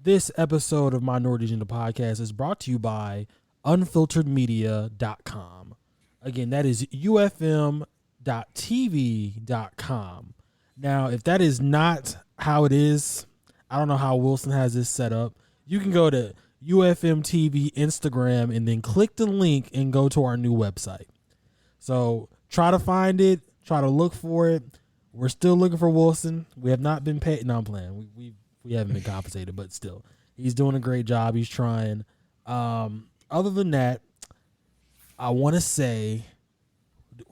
This episode of Minority Agenda Podcast is brought to you by unfilteredmedia.com. Again, that is ufm.tv.com. Now, if that is not how it is, I don't know how Wilson has this set up. You can go to UFM TV Instagram and then click the link and go to our new website. So try to find it, try to look for it. We're still looking for Wilson. We have not been paid. No, I'm playing. We haven't been compensated, but still, he's doing a great job. He's trying. Other than that, I want to say,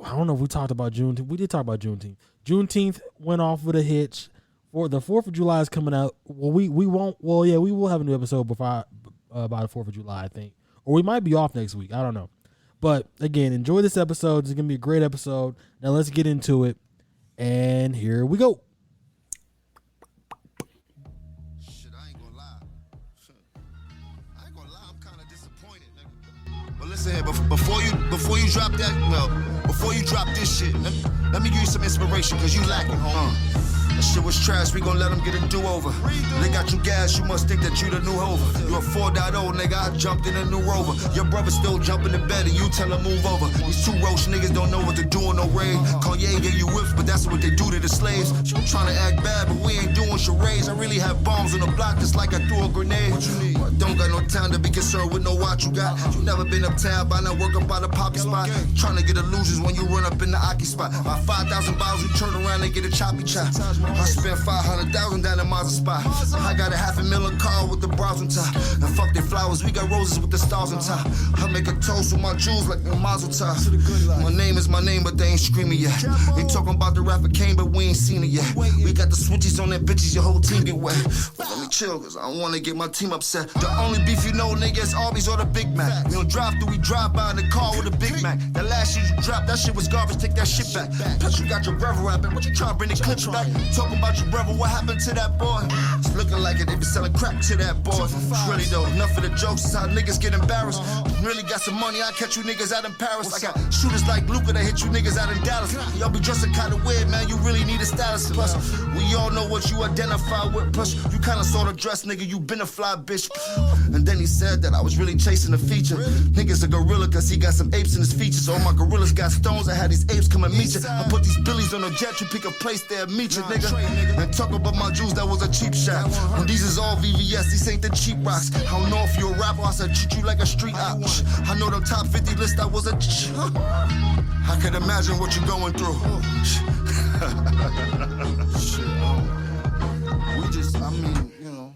I don't know if we talked about Juneteenth. We did talk about Juneteenth. Juneteenth went off with a hitch. For the 4th of July is coming out. Well, we won't. Well, yeah, we will have a new episode before about the 4th of July, I think, or we might be off next week. I don't know. But again, enjoy this episode. It's gonna be a great episode. Now let's get into it. And here we go. Shit, I ain't gonna lie. I'm kind of disappointed, nigga. But listen here, before you drop that, before you drop this shit, let me give you some inspiration, cause you lacking, homie. That shit was trash, we gon' let them get a do-over. They got you gas, you must think that you the new Hover. You a 4.0, nigga, I jumped in a new Rover. Your brother still jumping in bed and you tell him move over. These two roach niggas don't know what to do on no raid. Kanye gave you whips, but that's what they do to the slaves. You trying to act bad, but we ain't doing charades. I really have bombs on the block just like I threw a grenade. What you need? Don't got no time to be concerned with no watch you got. You never been uptown by now, work up by the poppy spot. Trying to get illusions when you run up in the Aki spot. My 5,000 bottles, you turn around and get a choppy chop. I spent 500,000 down in Mazda spot. I got a $500,000 car with the bras on top. And fuck their flowers, we got roses with the stars on top. I make a toast with my jewels like a mazel tov. My name is my name, but they ain't screaming yet. They talking about the rapper Kane, but we ain't seen it yet. We got the switches on that bitches, your whole team get wet. But let me chill, cause I don't wanna get my team upset. The only beef you know, nigga, is Arby's or the Big Mac. We don't drive through, we drive by in the car with a Big Mac. That last shit you dropped, that shit was garbage, take that shit back. Plus you got your brother rapping, what you trying to bring the clips back? Talking about your brother, what happened to that boy? It's looking like it, they been selling crack to that boy. Really though, enough of the jokes, is how niggas get embarrassed. Really got some money, I catch you niggas out in Paris. I got shooters like Luca that hit you niggas out in Dallas. Y'all be dressing kinda weird, man, you really need a stylist. Plus, we all know what you identify with. Plus, you kinda sorta dress, nigga, you been a fly bitch. And then he said that I was really chasing a feature. Niggas a gorilla cause he got some apes in his features. All my gorillas got stones, I had these apes come and meet you. I put these billies on a jet, you pick a place there, meet you, nigga. And talk about my jewels, that was a cheap shot. And these is all VVS, these ain't the cheap rocks. I don't know if you a rapper, I said treat you like a street op. I know the top 50 list, I was a I can imagine what you're going through. Shit, we just, I mean, you know.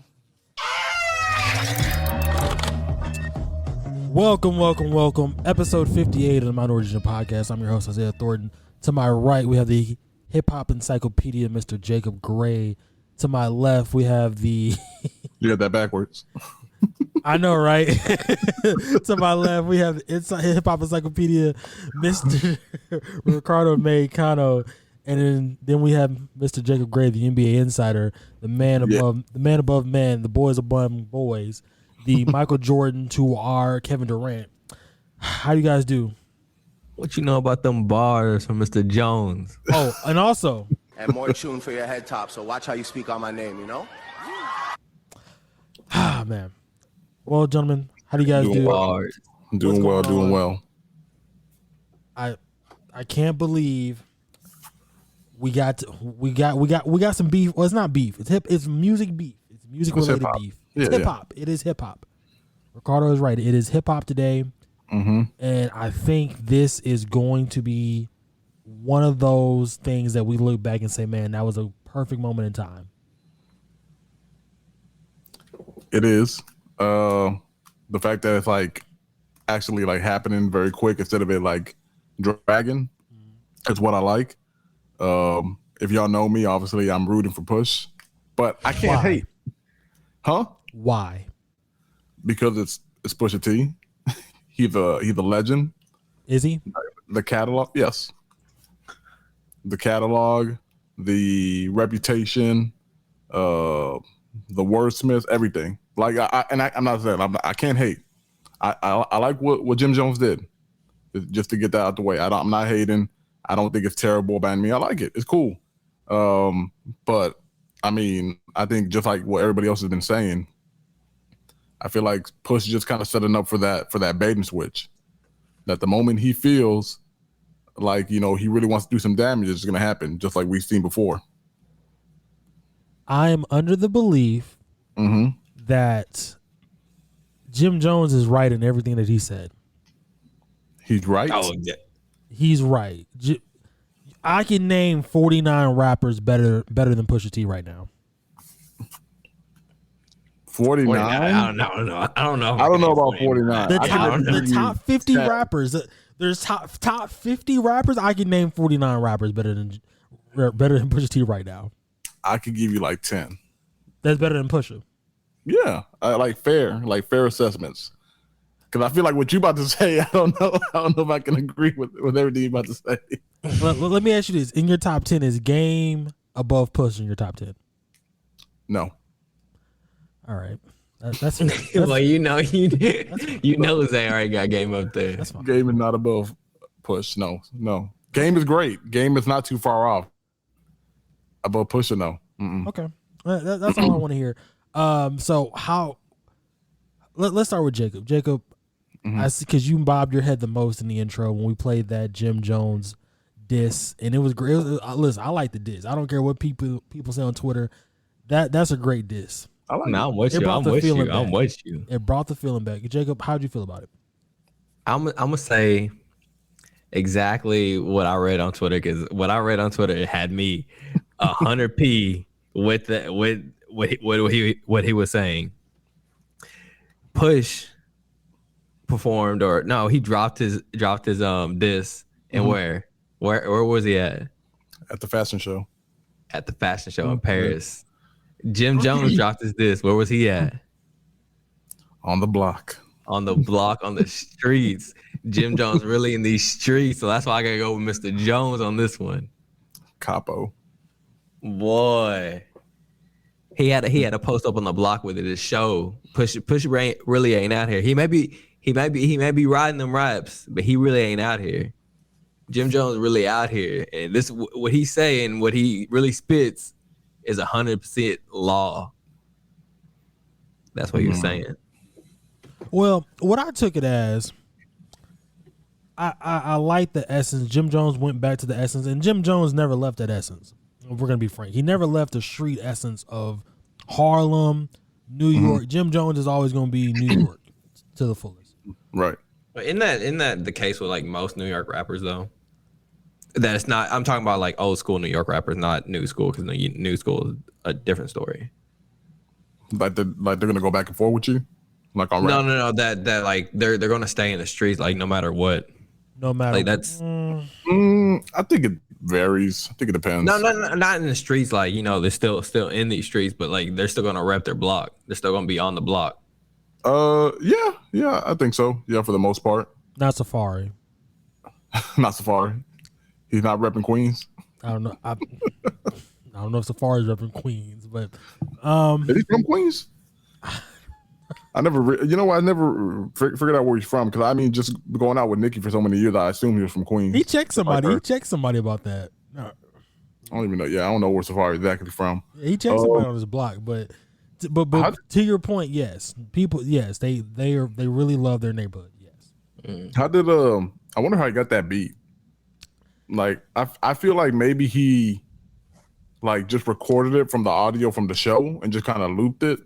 Welcome. Episode 58 of the Minority Agenda Podcast. I'm your host, Isaiah Thornton. To my right, we have the hip-hop encyclopedia, Mr. Jacob Gray. To my left, we have the... You got that backwards. I know, right? To my left, we have the hip-hop encyclopedia, Mr. Ricardo Maycano. And then we have Mr. Jacob Gray, the NBA insider, the man above men, the boys above boys, the Michael Jordan to our Kevin Durant. How do you guys do? What you know about them bars from Mr. Jones? Oh, and also... And more tune for your head top, so watch how you speak on my name, you know? Ah, man. Well, gentlemen, how do you guys do? Bars. Doing well. I can't believe we got some beef. Well, it's not beef. It's music beef. It's music related beef. It's hip hop. It is hip hop. Ricardo is right. It is hip hop today. Mm-hmm. And I think this is going to be one of those things that we look back and say, man, that was a perfect moment in time. It is. The fact that it's like actually like happening very quick instead of it like dragging is what I like. If y'all know me, obviously I'm rooting for Push, but I can't hate. Huh? Why? Because it's Pusha T. He's a legend. Is he? The catalog, yes. The catalog, the reputation, the wordsmith, everything. Like I'm not saying I can't hate. I like what Jim Jones did, just to get that out the way. I'm not hating. I don't think it's terrible by me. I like it. It's cool. But I mean, I think just like what everybody else has been saying, I feel like Push just kind of setting up for that bait and switch. That the moment he feels like, he really wants to do some damage, it's going to happen, just like we've seen before. I am under the belief that Jim Jones is right in everything that he said. He's right? Oh, yeah. He's right. I can name 49 rappers better than Pusha T right now. 49? I don't know. I don't know. I don't know about 49. The top 50 rappers. There's top 50 rappers. I can name 49 rappers better than Pusha T right now. I could give you like 10. That's better than Pusha. Yeah, like fair assessments. Because I feel like what you about to say, I don't know if I can agree with everything you about to say. Let me ask you this: in your top 10, is Game above Push in your top 10? No. All right, that's well, you know Zay already got Game up there. That's fine. Game is not above Push. No. Game is great. Game is not too far off. Above Pusha, no. Mm-mm. Okay, that's all I want to hear. So how? Let's start with Jacob. Jacob, I see, because you bobbed your head the most in the intro when we played that Jim Jones diss, and it was great. Listen, I like the diss. I don't care what people say on Twitter. That's a great diss. I like I'm with you. I'm with you. It brought the feeling back. Jacob, how'd you feel about it? I'm gonna say exactly what I read on Twitter, because what I read on Twitter, it had me 100p with what he was saying. Push performed, or no, he dropped his diss, and where was he at? At the fashion show. At the fashion show in Paris. Jim Jones dropped his diss. Where was he at? On the block. On the block, on the streets. Jim Jones really in these streets, so that's why I gotta go with Mr. Jones on this one. Capo. Boy. He had a post up on the block with it to show Push really ain't out here. He may be riding them raps, but he really ain't out here. Jim Jones really out here, and this what he's saying, what he really spits, is 100% law. That's what you're saying. Well, what I took it as, I like the essence. Jim Jones went back to the essence, and Jim Jones never left that essence. If we're gonna be frank, he never left the street essence of Harlem, New York. Jim Jones is always gonna be New York to the fullest. Right. But isn't that the case with like most New York rappers though? That it's not. I'm talking about like old school New York rappers, not new school, because new school is a different story. Like they're gonna go back and forth with you, like on rap. No. That like they're gonna stay in the streets like no matter what. No matter like that's. I think it varies. I think it depends. No, not in the streets. Like they're still in these streets, but like they're still gonna rep their block. They're still gonna be on the block. Yeah, I think so. Yeah, for the most part. Not Safari. Not Safari. He's not repping Queens. I don't know. I don't know if Safari's repping Queens, but is he from Queens? I never, I never figured out where he's from, because I mean, just going out with Nicki for so many years, I assumed he was from Queens. He checked somebody. He checked somebody about that. No. I don't even know. Yeah, I don't know where Safari is exactly from. He checked somebody on his block, but to your point, yes, people, yes, they really love their neighborhood. Yes. How did I wonder how he got that beat? Like I feel like maybe he like just recorded it from the audio from the show and just kind of looped it.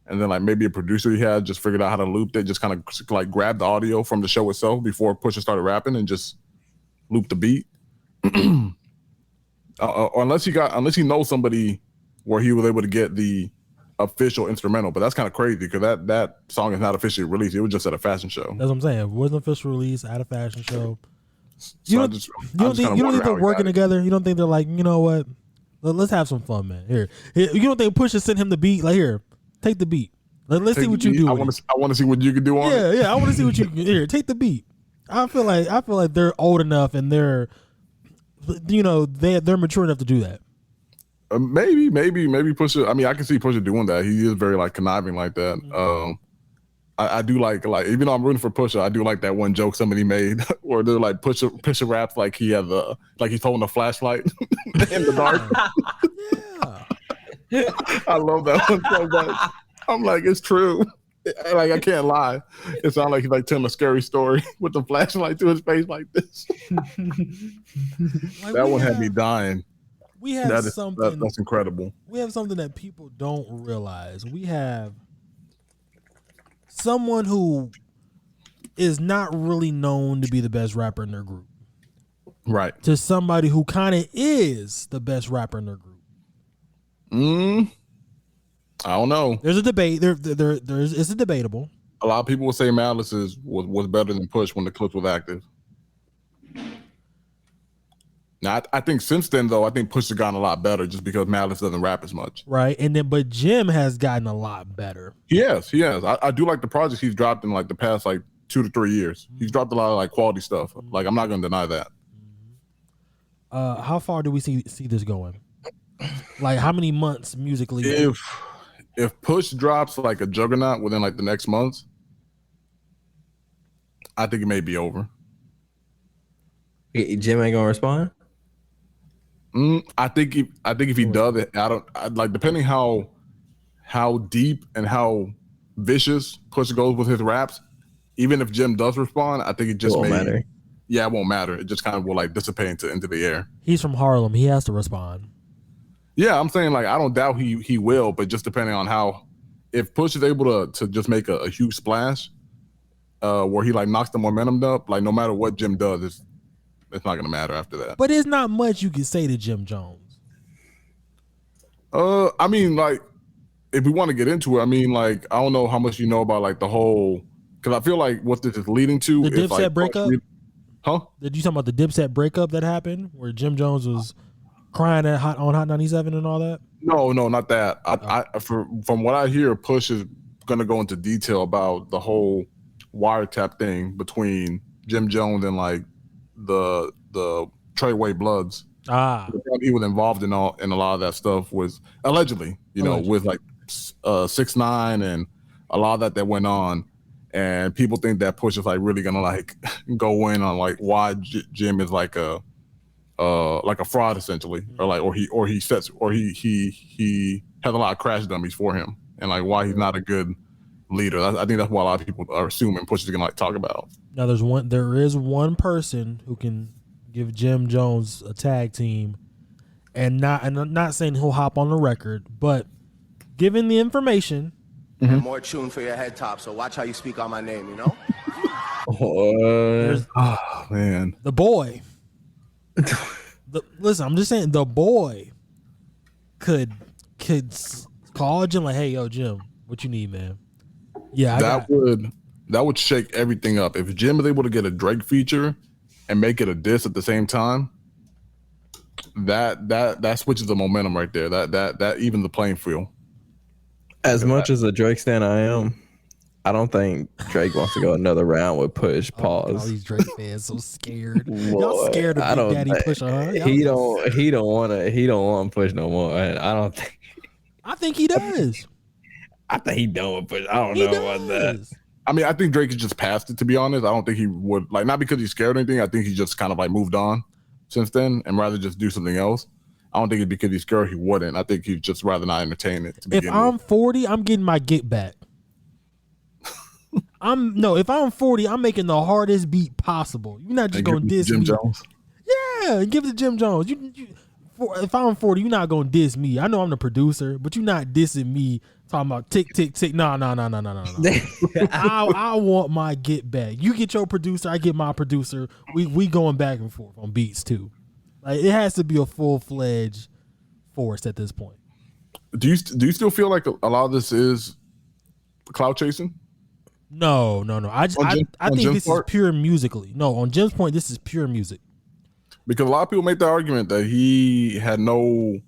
And then like maybe a producer he had just figured out how to loop it, just kind of like grab the audio from the show itself before Pusha started rapping and just loop the beat. Or unless he knows somebody where he was able to get the official instrumental, but that's kind of crazy because that song is not officially released. It was just at a fashion show. That's what I'm saying. It wasn't official release at a fashion show. So you don't think they're working together? You don't think they're like, you know what? Let's have some fun, man. Here. You don't think Pusha sent him the beat? Like, here, take the beat. Let's see what you do. I want to see what you can do on it. Yeah. I want to see what you can. Here, take the beat. I feel like they're old enough and they're mature enough to do that. Maybe Pusha. I mean, I can see Pusha doing that. He is very like conniving like that. Mm-hmm. I do like even though I'm rooting for Pusha, I do like that one joke somebody made where they're like Pusha raps like he has like he's holding a flashlight in the dark. Yeah. I love that one so much. I'm like, it's true. Like I can't lie. It sounds like he's like telling a scary story with the flashlight to his face like this. Like, That we one had have- me dying. We have That is something. that's incredible. We have something that people don't realize. We have someone who is not really known to be the best rapper in their group Right. to somebody who kind of is the best rapper in their group. I don't know. There's a debate. It's a debatable. A lot of people will say Malice was better than Push when the clip was active. Now, I think since then, though, I think Push has gotten a lot better just because Malice doesn't rap as much. Right. And then, but Jim has gotten a lot better. He has. I do like the projects he's dropped in like the past like 2 to 3 years. He's dropped a lot of like quality stuff. Like I'm not gonna deny that. How far do we see this going? Like how many months musically? If Push drops like a juggernaut within like the next month, I think it may be over. Jim ain't gonna respond. I think if he does it, like depending how deep and how vicious Push goes with his raps. Even if Jim does respond, I think it just Won't matter. Yeah, it won't matter. It just kind of will like dissipate into the air. He's from Harlem. He has to respond. Yeah, I'm saying like I don't doubt he will, but just depending on how, if Push is able to just make a huge splash, where he like knocks the momentum up, like no matter what Jim does, it's not gonna matter after that. But there's not much you can say to Jim Jones. I mean, like if we want to get into it, I mean, like I don't know how much you know about like the whole, because I feel like what this is leading to The is Dipset like breakup? Huh? Did you talk about the Dipset breakup that happened where Jim Jones was crying on Hot 97 and all that? No, not that. From what I hear, Push is gonna go into detail about the whole wiretap thing between Jim Jones and like the Treyway Bloods. He was involved in a lot of that stuff, was allegedly, with like 6ix9ine and a lot of that went on. And people think that Push is like really gonna like go in on like why Jim is like a fraud essentially, or he has a lot of crash dummies for him, and like why he's not a good leader. I think that's what a lot of people are assuming Push is gonna like talk about. Now there is one person who can give Jim Jones a tag team, and I'm not saying he'll hop on the record, but given the information. And more tune for your head top, so watch how you speak on my name, you know? Oh man, The boy. Listen, I'm just saying the boy could call Jim like, hey, yo, Jim, what you need, man? Yeah, that would shake everything up. If Jim is able to get a Drake feature and make it a diss at the same time, that switches the momentum right there. That even the playing field. As much as a Drake stan I am, I don't think Drake wants to go another round with Push. all Pause. these Drake fans so scared. Y'all Boy, scared I of don't Big Daddy think- Push, huh? He don't want to Push no more. I don't think. I think he does. I think he done with Push. I don't He know about that. does. I mean, I think Drake has just passed it, to be honest. I don't think he would, like, not because he's scared or anything. I think he just kind of like moved on since then and rather just do something else. I don't think it's because he's scared he wouldn't. I think he'd just rather not entertain it. To If begin I'm with. 40, I'm getting my get back. If I'm 40, I'm making the hardest beat possible. You're not just And gonna give it to diss Jim me. Jones. Yeah, give it to Jim Jones. If I'm 40, you're not gonna diss me. I know I'm the producer, but you're not dissing me. Talking about tick tick tick. No. I want my get back. You get your producer, I get my producer. We going back and forth on beats too. Like it has to be a full-fledged force at this point. Do you still feel like a lot of this is cloud chasing? No. I think Jim's this part? is pure musically. No, on Jim's point, this is pure music. Because a lot of people make the argument that he had no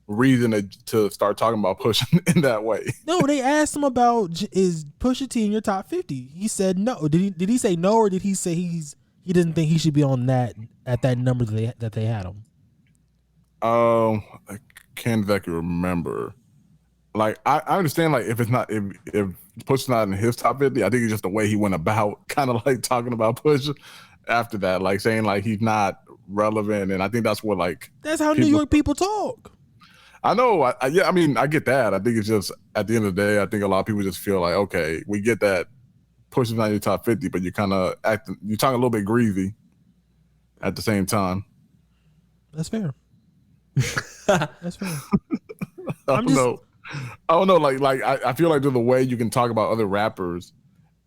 reason to start talking about Push in that way. No, they asked him about is Pusha T in your top 50. He said no. Did he say no, or did he say he didn't think he should be on that at that number that they had him? I can't exactly remember. Like I understand, like if Push's not in his top 50, I think it's just the way he went about kind of like talking about Push after that, like saying like he's not relevant, and I think that's what like That's how New York people talk. I know. Yeah, I mean, I get that. I think it's just at the end of the day, I think a lot of people just feel like, okay, we get that Push is not your top 50, but you're kind of acting, you're talking a little bit greasy at the same time. That's fair. That's fair. I don't know. I don't know. Like I feel like there's a way you can talk about other rappers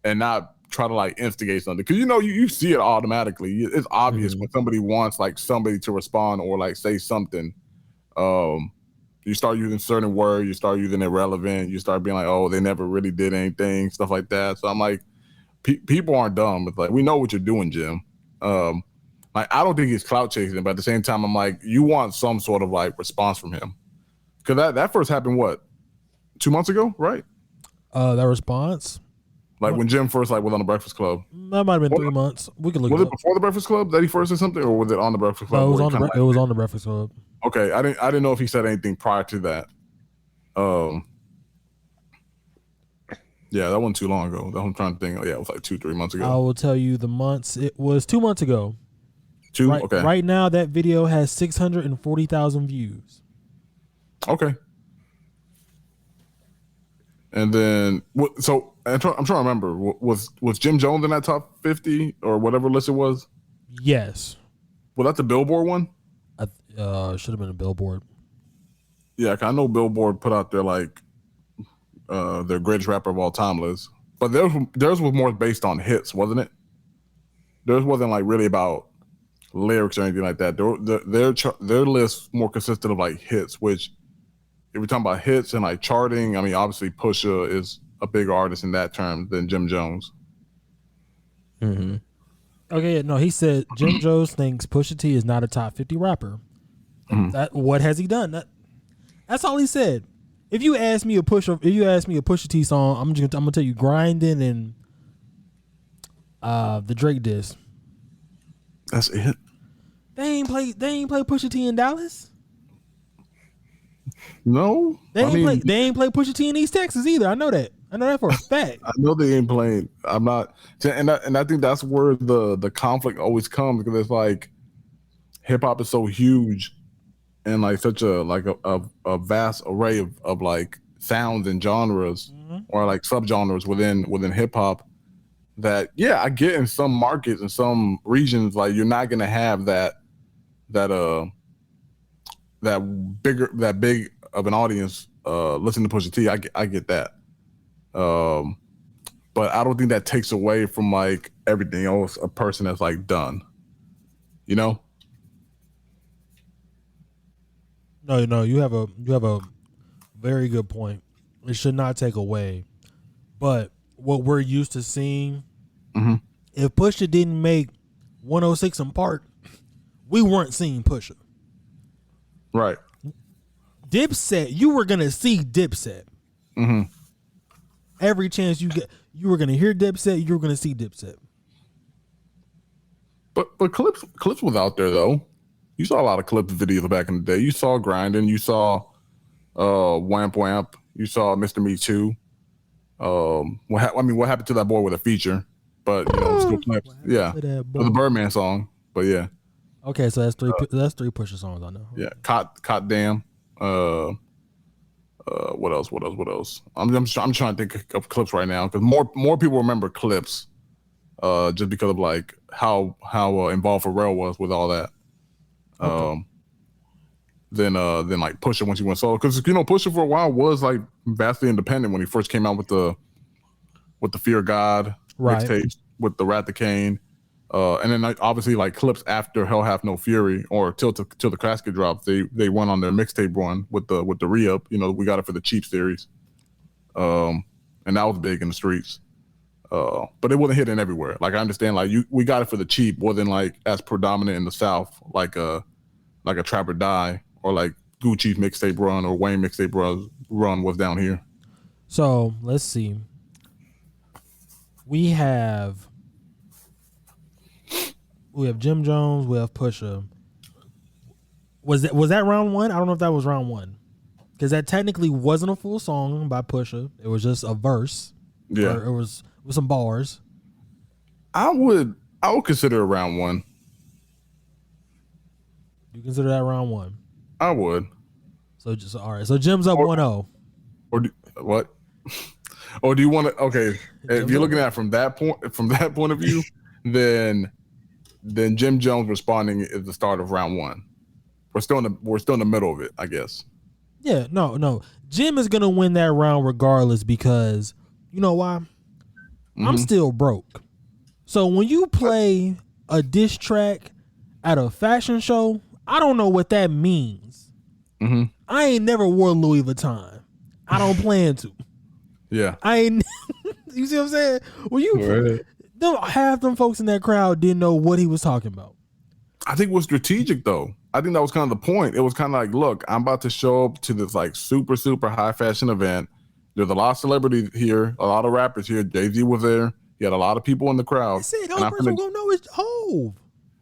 and not try to like instigate something, because you see it automatically. It's obvious when somebody wants like somebody to respond or like say something. You start using certain words, you start using irrelevant, you start being like, oh, they never really did anything, stuff like that. So I'm like, people aren't dumb. It's like, we know what you're doing, Jim. Like, I don't think he's clout chasing, but at the same time, I'm like, you want some sort of like response from him, because that first happened what, 2 months ago, right? That response, like when Jim first like was on the Breakfast Club. That might have been 3 months. We could look. Was it before the Breakfast Club that he first said something, or was it on the Breakfast Club? No, it was on the Breakfast Club. Okay, I didn't know if he said anything prior to that. Yeah, that wasn't too long ago. I'm trying to think. Oh, yeah, it was like 2-3 months ago. I will tell you the months. It was 2 months ago. Right, okay. Right now, that video has 640,000 views. Okay. And then, so I'm trying to remember. Was Jim Jones in that top 50 or whatever list it was? Yes. Well, that's a Billboard one. Should have been a Billboard. Yeah, I know Billboard put out their like their greatest rapper of all time list, but theirs was more based on hits, wasn't it? Theirs wasn't like really about lyrics or anything like that. Their list more consisted of like hits, which if we're talking about hits and like charting, I mean, obviously Pusha is a bigger artist in that term than Jim Jones. Mm-hmm. Okay, no, he said Jim Jones thinks Pusha T is not a top 50 rapper. What has he done? That's all he said. If you ask me a Pusha T song, I'm gonna tell you Grinding and the Drake diss. That's it. They ain't play Pusha T in Dallas. No, they ain't play Pusha T in East Texas either. I know that for a fact. I know they ain't playing. I'm not, and I think that's where the conflict always comes, because it's like hip hop is so huge and like such a vast array of like sounds and genres or like subgenres within hip hop, that I get in some markets and some regions like you're not gonna have that big of an audience listening to Pusha T. I get that. But I don't think that takes away from like everything else a person has like done. You know? No, you have a very good point. It should not take away. But what we're used to seeing, if Pusha didn't make 106 in Park, we weren't seeing Pusha. Right. Dipset, you were gonna see Dipset. Every chance you get, you were gonna hear Dipset. You were gonna see Dipset. But Clips was out there though. You saw a lot of Clips videos back in the day. You saw Grinding. You saw Wamp Wamp. You saw Mr. Me Too. What happened to that boy with a feature? But still Clips. Yeah, the Birdman song. But yeah. Okay, so that's three. That's three Pusha songs I know. Yeah, Cot Damn. What else? I'm trying to think of Clips right now, because more people remember Clips, just because of like how involved Pharrell was with all that. Then like Pusha once he went solo, because Pusha for a while was like vastly independent when he first came out with the Fear God mixtapes with the Wrath of Cain. And then like, obviously like Clips after Hell Hath No Fury or till the Casket dropped, they went on their mixtape run with the re-up. We got it for the Cheap series, and that was big in the streets. But it wasn't hitting everywhere. Like I understand, like we got it for the Cheap, wasn't like as predominant in the South, like a Trap or Die or like Gucci's mixtape run or Wayne mixtape run was down here. So let's see. We have Jim Jones. We have Pusha. Was that round one? I don't know if that was round one, because that technically wasn't a full song by Pusha. It was just a verse. Yeah, it was with some bars. I would consider it round one. You consider that round one? I would. So just all right. So Jim's up 1-0. Or what? Or do you want to? Okay, if you're looking at it from that point of view, then Jim Jones responding is the start of round one. We're still in the middle of it, I guess. Yeah, no. Jim is gonna win that round regardless because you know why? I'm still broke. So when you play a diss track at a fashion show, I don't know what that means. I ain't never wore Louis Vuitton. I don't plan to. Yeah. I ain't. You see what I'm saying? Well, half them folks in that crowd didn't know what he was talking about. I think it was strategic though. I think that was kind of the point. It was kind of like, look, I'm about to show up to this like super, super high fashion event. There's a lot of celebrities here, a lot of rappers here. Jay-Z was there. He had a lot of people in the crowd. That's it. The only person who's gonna know is Hov.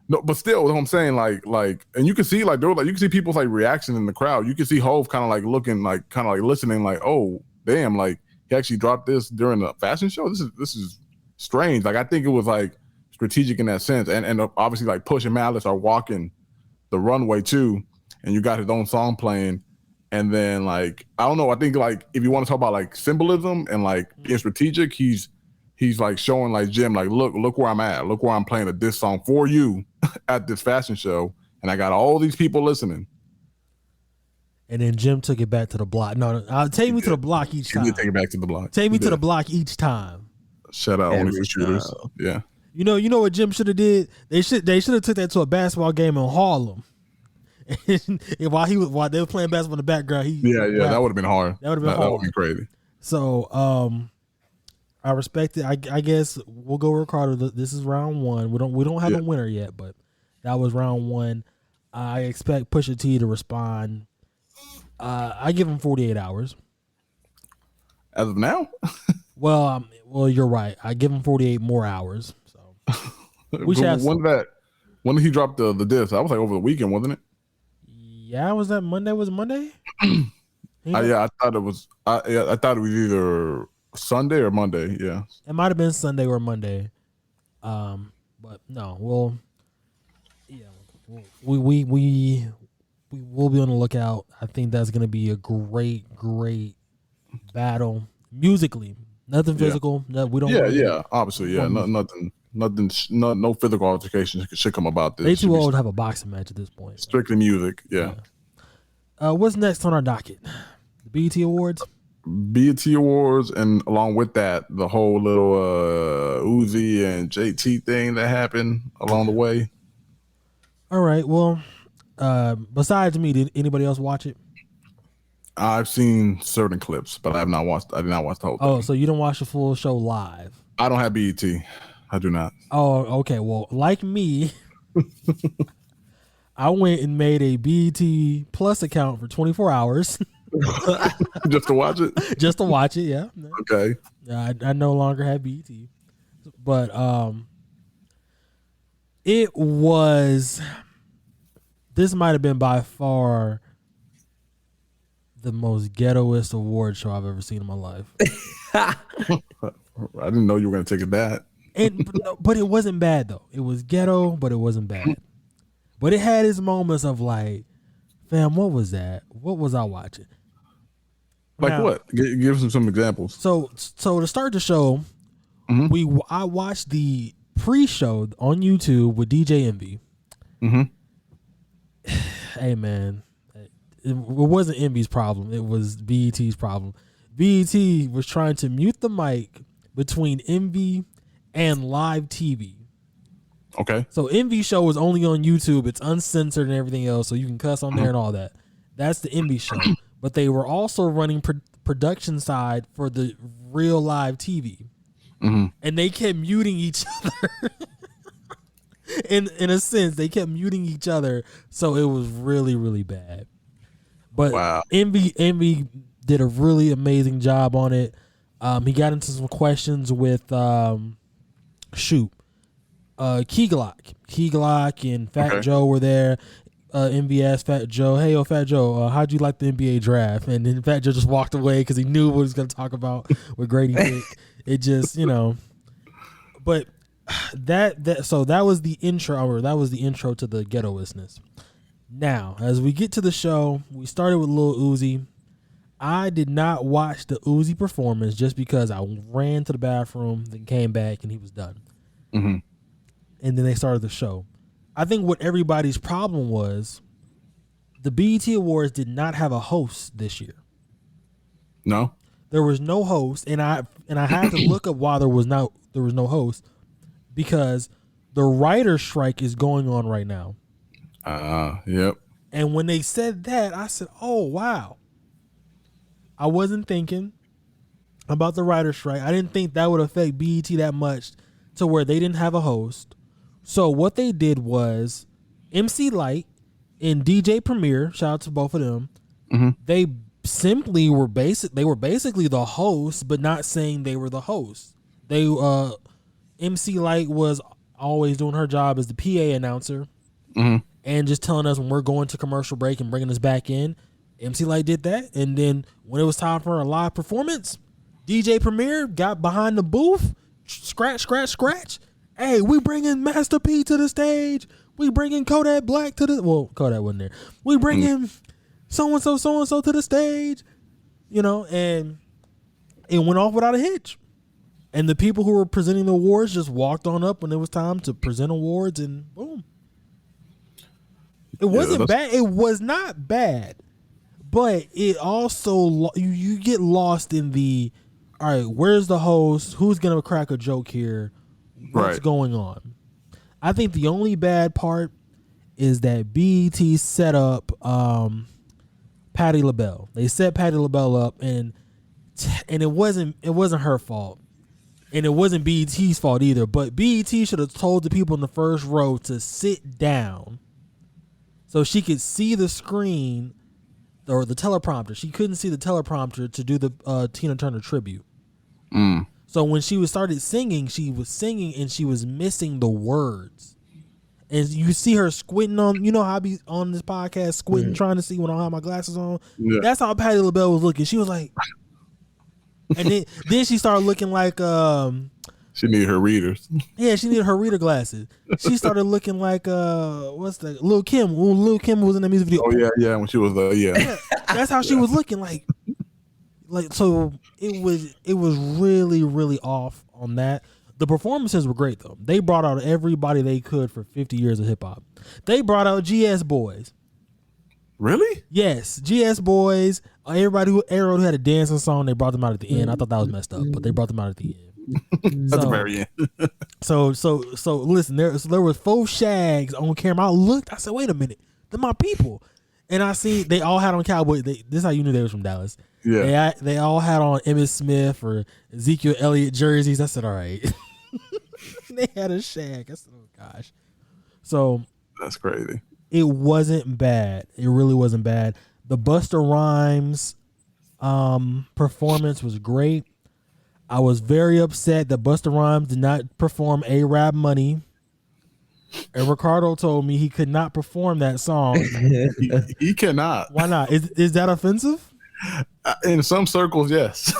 No, but still, what I'm saying, like, and you can see, like, you can see people's like reaction in the crowd. You can see Hov kind of like looking, like, kind of like listening, like, oh, damn, like he actually dropped this during the fashion show. This is strange. Like, I think it was like strategic in that sense, and obviously like Push and Malice are walking the runway too, and you got his own song playing, and then like I don't know. I think like if you want to talk about like symbolism and like being strategic, he's like showing like Jim, like look where I'm at, look where I'm playing a diss song for you at this fashion show, and I got all these people listening. And then Jim took it back to the block. No, take me to the block each time. He did take it back to the block. Take me to the block each time. Shout out Only for Shooters. Yeah. You know what Jim should have did? They should have took that to a basketball game in Harlem. And while they were playing basketball in the background, that would have been hard. That would have been hard. That would be crazy. So I respect it. I guess we'll go Ricardo. This is round one. We don't have a winner yet, but that was round one. I expect Pusha T to respond. I give him 48 hours. As of now? Well, you're right. I give him 48 more hours. So when did he drop the diss? That was like over the weekend, wasn't it? Yeah, was that Monday? Was it Monday? I thought it was. I thought it was either Sunday or Monday. Yeah, it might have been Sunday or Monday. But no, we will be on the lookout. I think that's going to be a great battle musically. Nothing physical. No, we don't. Yeah. Obviously, yeah. Nothing. No physical altercation should come about this. They too old to have a boxing match at this point. Strictly music. Yeah. What's next on our docket? The BET Awards. BET Awards, and along with that, the whole little Uzi and JT thing that happened along the way. All right. Well, besides me, did anybody else watch it? I've seen certain clips, but I did not watch the whole thing. Oh, so you don't watch the full show live? I don't have BET. I do not. Oh, okay. Well, like me, I went and made a BET Plus account for 24 hours. Just to watch it? Just to watch it, yeah. Okay. I no longer have BET. But this might have been by far the most ghettoest award show I've ever seen in my life. I didn't know you were going to take it that. But it wasn't bad, though. It was ghetto, but it wasn't bad. But it had its moments of like, fam, what was that? What was I watching? Like now, what? Give some examples. So to start the show, I watched the pre-show on YouTube with DJ Envy. Hey, man. It wasn't Envy's problem. It was BET's problem. BET was trying to mute the mic between Envy and live TV. Okay. So Envy's show was only on YouTube. It's uncensored and everything else, so you can cuss on there and all that. That's the Envy show. But they were also running production side for the real live TV. And they kept muting each other. In a sense, they kept muting each other, so it was really, really bad. But wow. Envy did a really amazing job on it. He got into some questions with Key Glock and Fat Joe were there. Envy asked Fat Joe, "Hey, Fat Joe, how'd you like the NBA draft?" And then Fat Joe just walked away because he knew what he was going to talk about with Grady Dick. It just, but that was the intro, or that was the intro to the ghettoishness. Now, as we get to the show, we started with Lil Uzi. I did not watch the Uzi performance just because I ran to the bathroom, then came back, and he was done. Mm-hmm. And then they started the show. I think what everybody's problem was, the BET Awards did not have a host this year. No. There was no host, and I had to look up why there was no host, because the writer's strike is going on right now. Yep. And when they said that, I said, "Oh wow." I wasn't thinking about the writer's strike. I didn't think that would affect BET that much to where they didn't have a host. So what they did was MC Lyte and DJ Premier, shout out to both of them. Mm-hmm. They simply were basically the hosts, but not saying they were the hosts. They MC Lyte was always doing her job as the PA announcer, and just telling us when we're going to commercial break and bringing us back in. MC Lyte did that, and then when it was time for a live performance, DJ Premier got behind the booth, scratch. Hey, we bringing Master P to the stage. We bringing Kodak Black to the Kodak wasn't there. We bringing so and so to the stage, and it went off without a hitch. And the people who were presenting the awards just walked on up when it was time to present awards, and boom. It wasn't bad. It was not bad. But it also, you get lost in the, all right, where's the host? Who's going to crack a joke here? What's going on? I think the only bad part is that BET set up Patti LaBelle. They set Patti LaBelle up, and it wasn't her fault. And it wasn't BET's fault either. But BET should have told the people in the first row to sit down so she could see the screen or the teleprompter. She couldn't see the teleprompter to do the Tina Turner tribute. So when she started singing, she was singing and she was missing the words. And you see her squinting on, how I be on this podcast squinting, trying to see when I don't have my glasses on. Yeah. That's how Patti LaBelle was looking. She was like, and then she started looking like she needed her readers. Yeah, she needed her reader glasses. She started looking like what's that? Lil' Kim. When Lil' Kim was in the music video. Oh yeah, when she was That's how she was looking like so it was really, really off on that. The performances were great though. They brought out everybody they could for 50 years of hip hop. They brought out GS Boys. Really? Yes, GS Boys. Everybody who had a dancing song, they brought them out at the end. I thought that was messed up, but they brought them out at the end. At the very end. so listen, there was 4 shags on camera. I looked, I said, wait a minute, they're my people. And I see they all had on cowboy. This is how you knew they was from Dallas. Yeah. They all had on Emmitt Smith or Ezekiel Elliott jerseys. I said, all right. They had a shag. I said, oh gosh. So that's crazy. It wasn't bad. It really wasn't bad. The Busta Rhymes performance was great. I was very upset that Busta Rhymes did not perform A-Rap Money. And Ricardo told me he could not perform that song. He cannot. Why not? Is that offensive? In some circles, yes.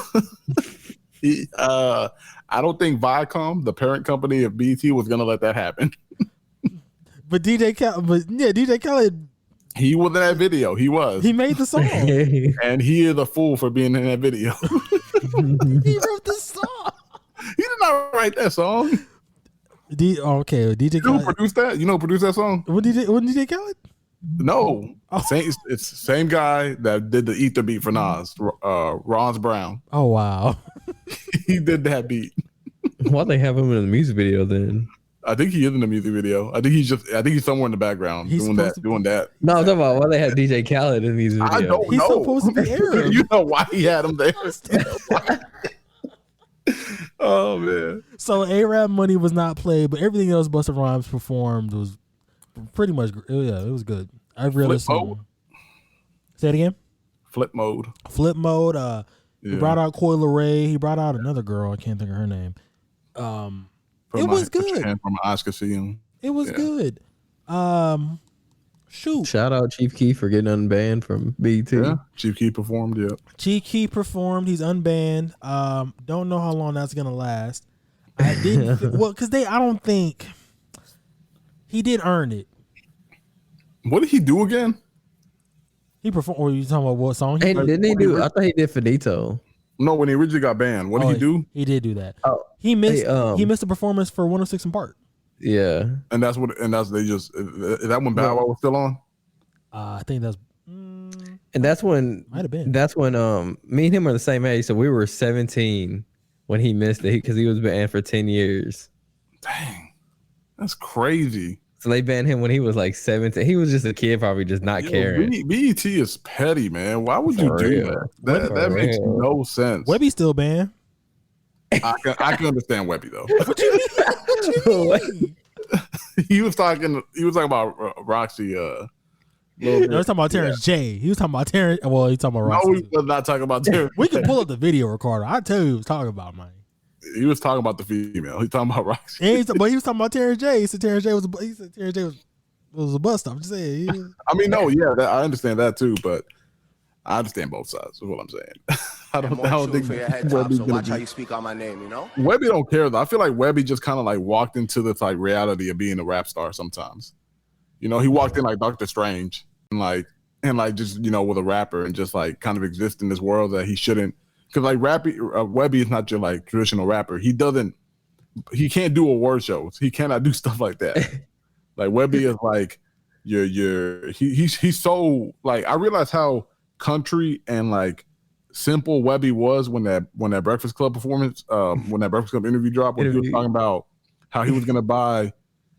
I don't think Viacom, the parent company of BET, was going to let that happen. But DJ Khaled, he was in that video. He was. He made the song. And he is a fool for being in that video. He wrote the song. He did not write that song. DJ Khaled. Who produced that? You know who produced that song? Wasn't DJ Khaled? No. Oh. It's the same guy that did the Ether beat for Nas, Ron's Brown. Oh, wow. He did that beat. Why they have him in the music video then? I think he is in the music video. I think he's somewhere in the background doing that. No, I'm talking about why they have DJ Khaled in the music video. I don't know. He's supposed to be Arab. You know why he had him there. Oh man. So A-Rap Money was not played, but everything else Busta Rhymes performed was pretty much it was good. I really say it again. Flip Mode. He brought out Coi Leray. He brought out another girl. I can't think of her name. It was good. From Oscar Seum. It was good. Shoot. Shout out Chief Keef for getting unbanned from BET. Yeah, Chief Keef performed. Yeah. Chief Keef performed. He's unbanned. Don't know how long that's gonna last. I didn't. Well, because I don't think he did earn it. What did he do again? He performed. Or you talking about what song? Hey, did? didn't he do? I thought he did Finito. No, when he originally got banned, what did he do? He did do that. Oh, He missed. hey, He missed a performance for 106 in Park. Yeah. And that's they just is that when Bow Wow was still on? I think that's. And that's when Might have been. That's when me and him are the same age, so we were 17 when he missed it because he was banned for 10 years. Dang, that's crazy. So they banned him when he was like 17. He was just a kid, probably just not caring. BET is petty, man. Why would you For do real. that? That makes no sense. Webby's still banned. I can understand Webby though. What you mean? He was talking about Roxy. No, he's talking about Terrence J. He was talking about Terrence. Well, he's talking about Roxy. No, he was not talking about Terrence. We can pull up the video recorder. I tell you, he was talking about man. He was talking about the female. He's talking about Roxy. But he was talking about Terrence J. He said Terrence J was. He said Terrence J was a bust. I'm just saying. I mean, no, yeah, I understand that too, but I understand both sides. Is what I'm saying. I don't think for your head top, so watch how you speak on my name, you know? Webby don't care though. I feel like Webby just kind of like walked into this like reality of being a rap star sometimes. You know, he walked in like Doctor Strange and like just, you know, with a rapper and just like kind of exist in this world that he shouldn't. Because like Webby is not your like traditional rapper. He can't do award shows. He cannot do stuff like that. Like Webby is like he's so like, I realize how country and like simple Webby was when that Breakfast Club performance, when that Breakfast Club interview dropped, when he was talking about how he was gonna buy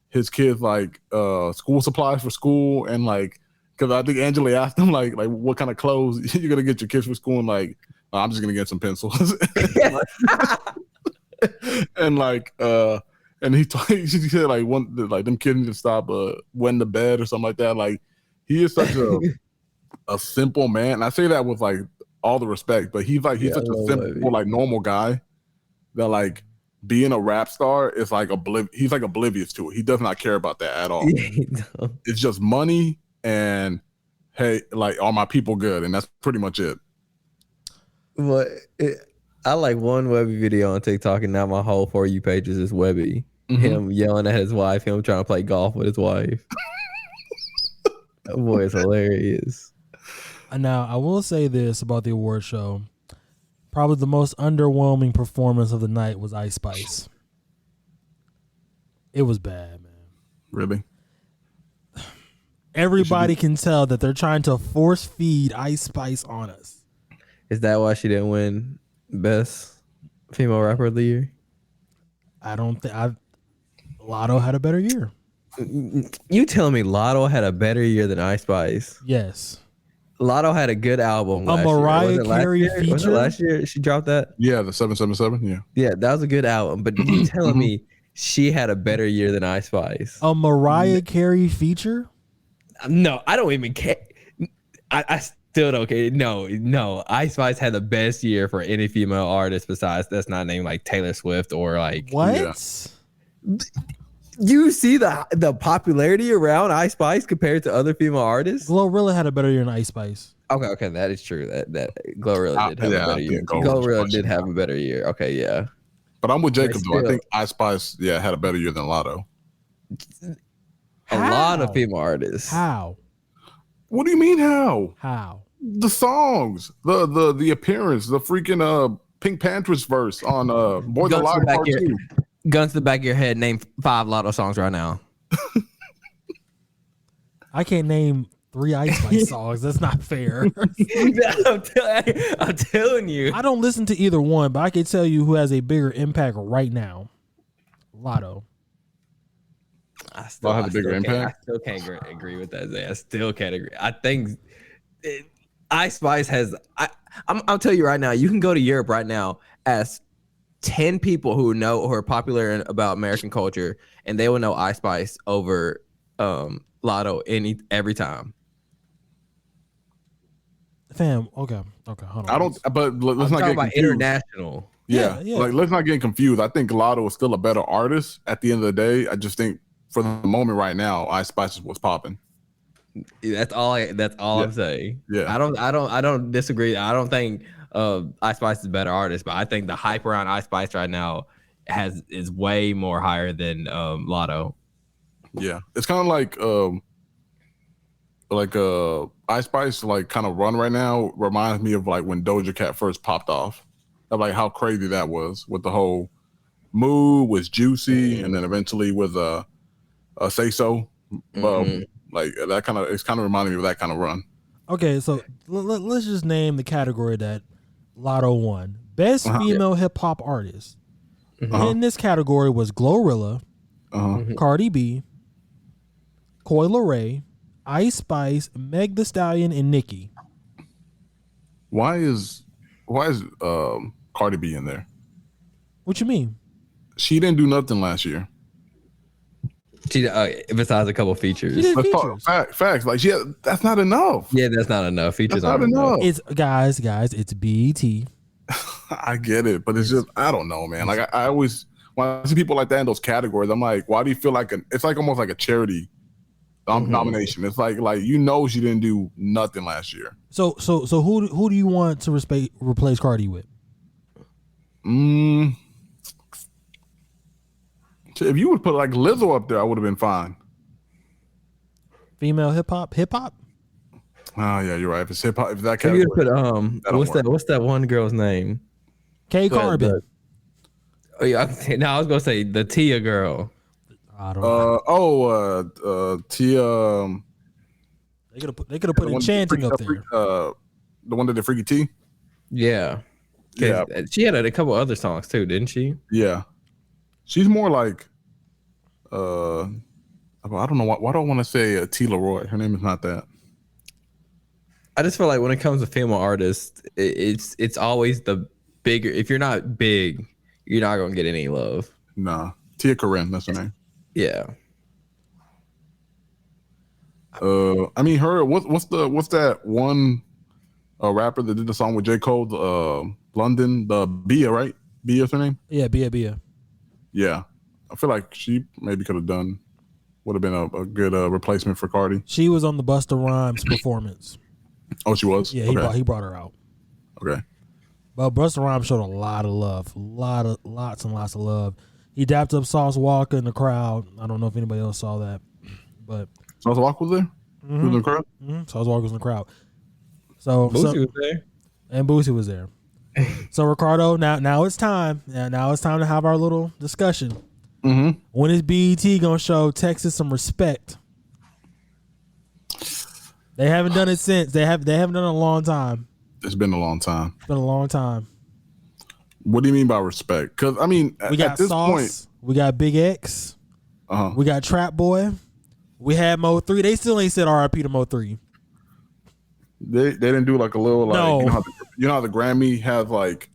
his kids like school supplies for school, and like, because I think Angela asked him like what kind of clothes you're gonna get your kids for school, and like, I'm just gonna get some pencils. And like and he said like them kids need to stop wetting the bed or something like that. Like, he is such a simple man. And I say that with like all the respect, but he's such a simple, like normal guy that like being a rap star is like he's like oblivious to it. He does not care about that at all. It's just money and hey, like, are my people good? And that's pretty much it. But I like one Webby video on TikTok, and now my whole For You pages is Webby. Mm-hmm. Him yelling at his wife, him trying to play golf with his wife. That boy is hilarious. Now, I will say this about the award show. Probably the most underwhelming performance of the night was Ice Spice. It was bad, man. Really? Everybody can tell that they're trying to force feed Ice Spice on us. Is that why she didn't win Best Female Rapper of the Year? I don't think Lotto had a better year. You telling me Lotto had a better year than Ice Spice? Yes. Lotto had a good album. A Mariah Carey feature? Was it last year she dropped that? Yeah, the 777. Yeah. Yeah, that was a good album. But you telling me she had a better year than Ice Spice? A Mariah Carey feature? No, I don't even care. I still don't care. No. Ice Spice had the best year for any female artist besides, that's not named like Taylor Swift or like. What? Yeah. You see the popularity around Ice Spice compared to other female artists? Glorilla had a better year than Ice Spice. Okay, that is true. That Glorilla did have a better year. Glorilla did have a better year. Okay, yeah. But I'm with Jacob though. I still, think Ice Spice, had a better year than Lotto. A lot of female artists. How? What do you mean how? How? The songs, the appearance, the freaking Pink Panthers verse on Boys Alive Part 2. Guns to the back of your head, name 5 Lotto songs right now. I can't name 3 Ice Spice songs. That's not fair. I'm telling you. I don't listen to either one, but I can tell you who has a bigger impact right now. Lotto. I still have a bigger impact. I still can't agree with that, Zay. I still can't agree. I think Ice Spice has. I'll tell you right now. You can go to Europe right now, ask 10 people who are popular about American culture, and they will know Ice Spice over Lotto every time. Fam, okay, hold on. I don't, but let's not get about confused. International. Yeah. Like, let's not get confused. I think Lotto is still a better artist at the end of the day. I just think for the moment right now, Ice Spice is what's popping. That's all I'm saying. Yeah. I don't disagree. I don't think Ice Spice is a better artist, but I think the hype around Ice Spice right now is way more higher than Lotto. Yeah. It's kind of like like Ice Spice like kind of run right now reminds me of like when Doja Cat first popped off, of like how crazy that was with the whole Mood was Juicy, and then eventually with Say So. Like that kind of, it's kind of reminding me of that kind of run. Okay, so let's just name the category that Lotto won. Best female hip hop artist. In this category was Glorilla, Cardi B, Coi Leray, Ice Spice, Meg Thee Stallion, and Nicki. Why is Cardi B in there? What you mean? She didn't do nothing last year. She besides a couple features. She did Let's talk features. facts. Like that's not enough. Yeah, that's not enough. Features That's not aren't enough. enough. It's guys. It's BET. I get it, but it's just, I don't know, man. Like I always, when I see people like that in those categories, I'm like, why do you feel like it's like almost like a charity nomination? It's like she didn't do nothing last year. So who do you want to replace Cardi with? If you would put like Lizzo up there, I would have been fine. Female hip hop. Oh yeah, you're right. If it's hip hop, if that Maybe you category, put what's that one girl's name? K Carbon. Oh yeah, no, I was gonna say the Tia girl. I don't know. Tia. They could have put Enchanting up there. The one that did Freaky T. Yeah, Yeah, she had a couple other songs too, didn't she? yeah. She's more like, I don't know why do I want to say T. Leroy? Her name is not that. I just feel like when it comes to female artists, it's always the bigger. If you're not big, you're not gonna get any love. Nah, Tia Corinne, that's her name. Yeah. I mean, her. What's that one rapper that did the song with J. Cole? London, the Bia, right? Bia's her name. Yeah, Bia. Yeah, I feel like she maybe would have been a good replacement for Cardi. She was on the Busta Rhymes performance. Oh, she was. Yeah, Okay. he brought her out. Okay. But Busta Rhymes showed a lot of love, lots and lots of love. He dapped up Sauce Walker in the crowd. I don't know if anybody else saw that, but Sauce Walker was there. He was in the crowd. Sauce Walker was in the crowd. So Boosie was there. and Boosie was there. So Ricardo, now it's time. Now it's time to have our little discussion. When is BET gonna show Texas some respect? They haven't done it since. They haven't done it in a long time. It's been a long time. It's been a long time. What do you mean by respect? Because I mean, We got at this Sauce. point, We got Big X. We got Trap Boy. We had Mo 3. They still ain't said RIP to Mo 3. they didn't do like a little like No. you know how the Grammy has like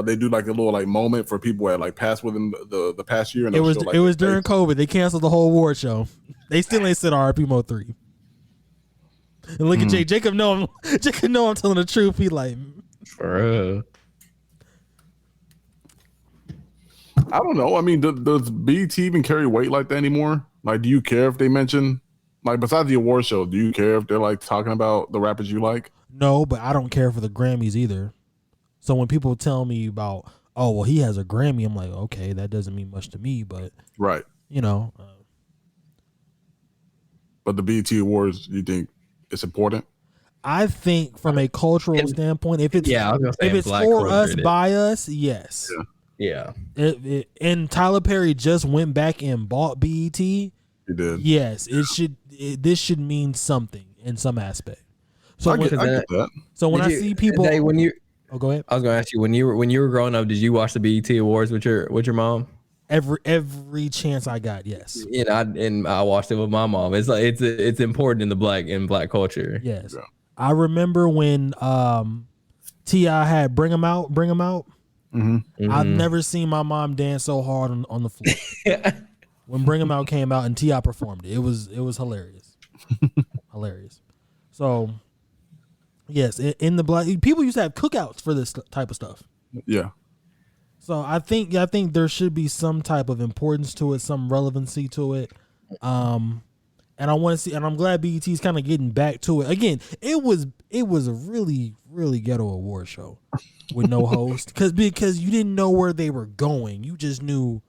they do like a little like moment for people that like passed within the past year. And It they'll was show, like, it was their during face. COVID. They canceled the whole award show. They still ain't said RIP Mo 3. And look at Jake. Jacob know I'm telling the truth. He like, For real. I don't know. I mean, does BET even carry weight like that anymore? Like, do you care if they mention, like, besides the award show, do you care if they're like talking about the rappers you like? no, but I don't care for the Grammys either. So when people tell me about, oh, well, he has a Grammy, I'm like, okay, that doesn't mean much to me, but Right. you know, But the BET Awards, you think it's important? I think from a cultural standpoint, if it's Yeah, I was gonna say if it's Black for culture, us it is. by us, yes. Yeah. And Tyler Perry just went back and bought BET. You did. Yes, this should mean something in some aspect. So I when, get that. so when I Did you- see people, Hey, when you, oh, go ahead. I was gonna ask you when you were growing up, did you watch the BET Awards with your mom? Every chance I got, yes, You know, I watched it with my mom. It's like it's important in the black culture. yes. Yeah. I remember when T.I. had Bring 'Em Out. I've never seen my mom dance so hard on the floor. When Bring 'Em Out came out and T.I. performed it, it was hilarious, hilarious. So yes, in the black people used to have cookouts for this type of stuff. Yeah. So I think there should be some type of importance to it, some relevancy to it. And I want to see, and I'm glad BET's kind of getting back to it. Again, it was a really, really ghetto award show with no host because you didn't know where they were going. You just knew,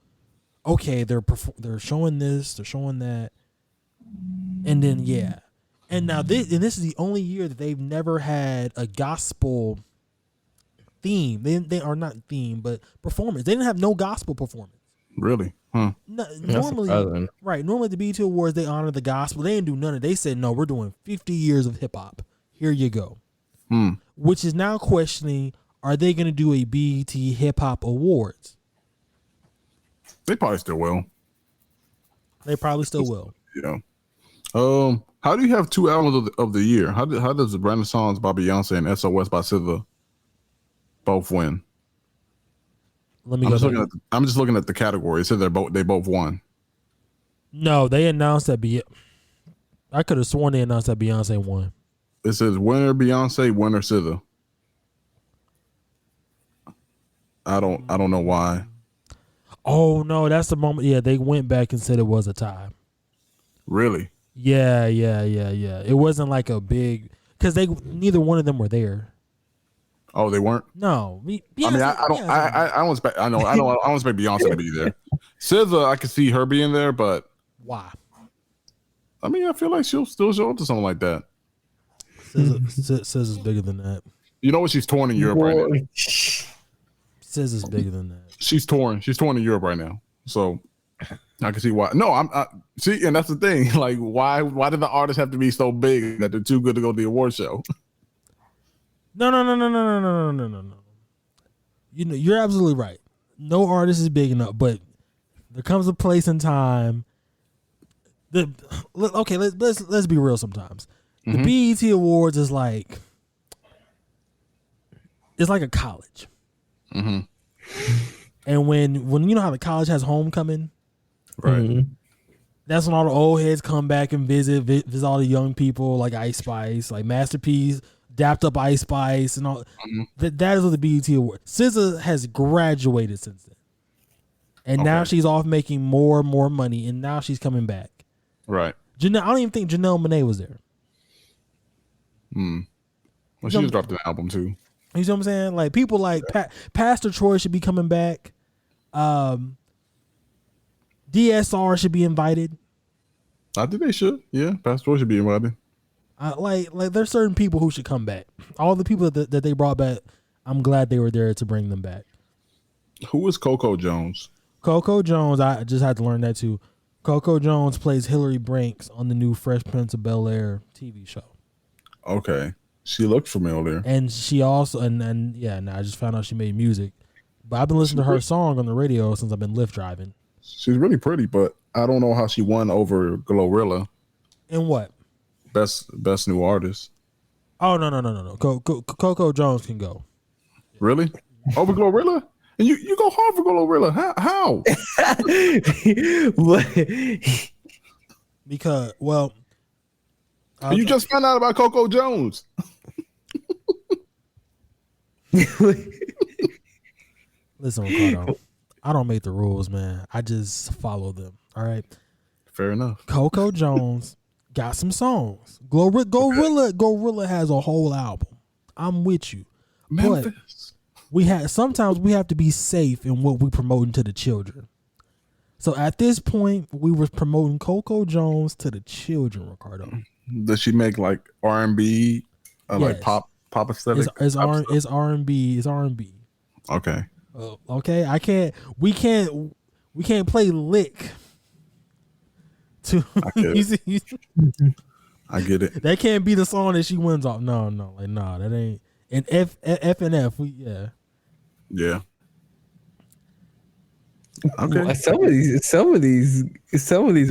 okay, they're showing this, they're showing that, and then And now this is the only year that they've never had a gospel theme. They are not theme, but performance. They didn't have no gospel performance. Really? Huh. No, surprising. normally the BET Awards they honor the gospel. They didn't do none of it. They said no, we're doing 50 years of hip hop. Here you go. Which is now questioning: are they going to do a BET Hip Hop Awards? They probably still will. They probably still will. Yeah. How do you have 2 albums of the year? How does the Renaissance by Beyonce and SOS by SZA both win? Let me I'm go. just looking at the category. It said they both won. No, they announced that I could have sworn they announced that Beyonce won. It says winner Beyonce, winner SZA. I don't know why. Oh no, that's the moment. Yeah, they went back and said it was a tie. Really? Yeah. It wasn't like a big because neither one of them were there. Oh, they weren't. No, I don't expect. I don't expect Beyonce to be there. SZA, I could see her being there, but why? I mean, I feel like she'll still show up to something like that. SZA's bigger than that. You know what? She's torn in Europe right now. SZA's bigger than that. She's torn in Europe right now. So I can see why. No, see, and that's the thing. Like, why did the artists have to be so big that they're too good to go to the award show? No. You know, you're absolutely right. No artist is big enough, but there comes a place and time. Let's be real. Sometimes the BET Awards is like a college. And when you know how the college has homecoming, Right. that's when all the old heads come back and visit all the young people like Ice Spice, like Master P's, dapped up Ice Spice, and all. That is what the BET Award. SZA has graduated since then, and now she's off making more and more money, and now she's coming back. Right. I don't even think Janelle Monáe was there. Well, she just dropped an album too. You see what I'm saying? Like people like Pastor Troy should be coming back. DSR should be invited. I think they should. Yeah, Pastor Troy should be invited. Like there's certain people who should come back. All the people that they brought back, I'm glad they were there to bring them back. Who is Coco Jones? Coco Jones, I just had to learn that too. Coco Jones plays Hillary Branks on the new Fresh Prince of Bel-Air TV show. Okay. She looked familiar. And she also, I just found out she made music. But I've been listening to her song on the radio since I've been Lyft driving. She's really pretty, but I don't know how she won over Glorilla. And what? Best new artist. Oh, no. Coco Jones can go. Really? Over Glorilla? And you go hard for Glorilla. How? What? Because, well... you just found out about Coco Jones. Listen, Ricardo, I don't make the rules, man. I just follow them. All right. Fair enough. Coco Jones got some songs. Glorilla has a whole album. I'm with you. Memphis. But sometimes we have to be safe in what we promoting to the children. So at this point, we were promoting Coco Jones to the children, Ricardo. Does she make like R&B, like pop aesthetic? It's R&B. It's R&B. Okay. Okay. We can't play lick. I get it. That can't be the song that she wins off. No, that ain't. And F and F, Yeah. Okay. Some of these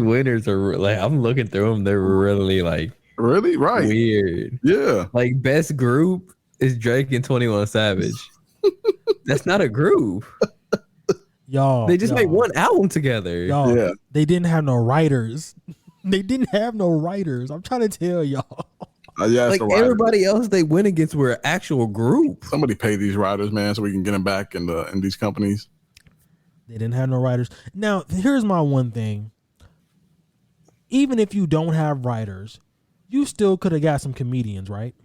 winners are like, I'm looking through them. They're really like really right weird. Yeah. Like best group is Drake and 21 Savage. That's not a group. Y'all. They just made one album together. Y'all. Yeah. They didn't have no writers. I'm trying to tell y'all. Yeah, like everybody else they went against were an actual group. Somebody pay these writers, man, so we can get them back in these companies. They didn't have no writers. Now, here's my one thing. Even if you don't have writers, you still could have got some comedians, right?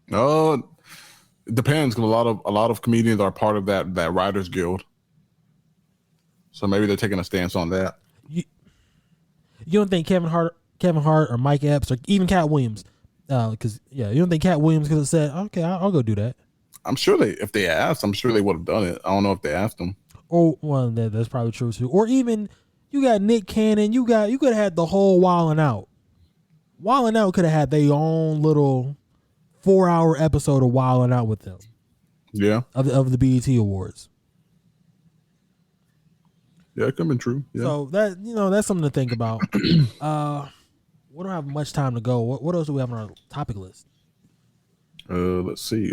It depends, because a lot of comedians are part of that writers guild. So maybe they're taking a stance on that. You don't think Kevin Hart Kevin Hart or Mike Epps or even Cat Williams. Because you don't think Cat Williams could have said, "Okay, I'll go do that." I'm sure if they asked, I'm sure they would have done it. I don't know if they asked them. Or well, that's probably true too. Or even you got Nick Cannon. You could have had the whole Wildin' Out. Wildin' Out could have had their own little 4-hour episode of Wildin' Out with them. Yeah. Of the BET Awards. Yeah, it could have been true. Yeah. So that's something to think about. We don't have much time to go. What else do we have on our topic list? Let's see.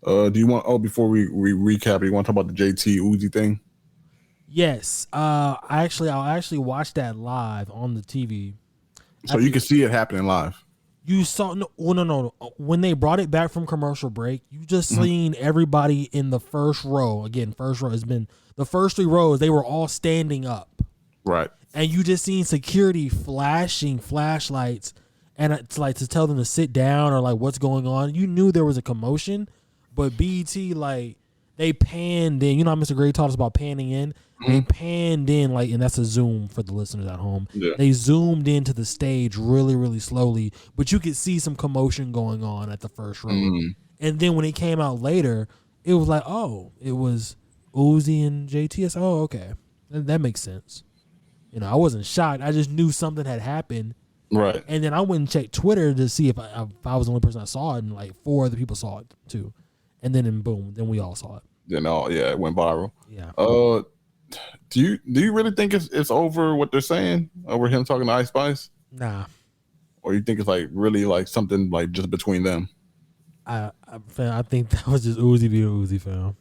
Do you want? Before we recap, you want to talk about the JT Uzi thing? Yes. I'll actually watch that live on the TV. So you can see it happening live. You saw no. When they brought it back from commercial break, you just seen everybody in the first row. Again, first row has been the first 3 rows. They were all standing up, Right. and you just seen security flashing flashlights, and it's like to tell them to sit down or like what's going on. You knew there was a commotion, but BET like they panned in. You know how Mr. Gray taught us about panning in. They panned in like, and that's a zoom for the listeners at home. Yeah. They zoomed into the stage really, really slowly, but you could see some commotion going on at the first row. And then when it came out later, it was like, oh, it was Uzi and JT. Oh, okay, that makes sense. I wasn't shocked. I just knew something had happened. Right. And then I went and checked Twitter to see if I was the only person that saw it, and like 4 other people saw it too. And then boom, then we all saw it. It went viral. Yeah. Do you really think it's over what they're saying over him talking to Ice Spice, Nah. or you think it's like really like something like just between them? I think that was just Uzi being Uzi, fam.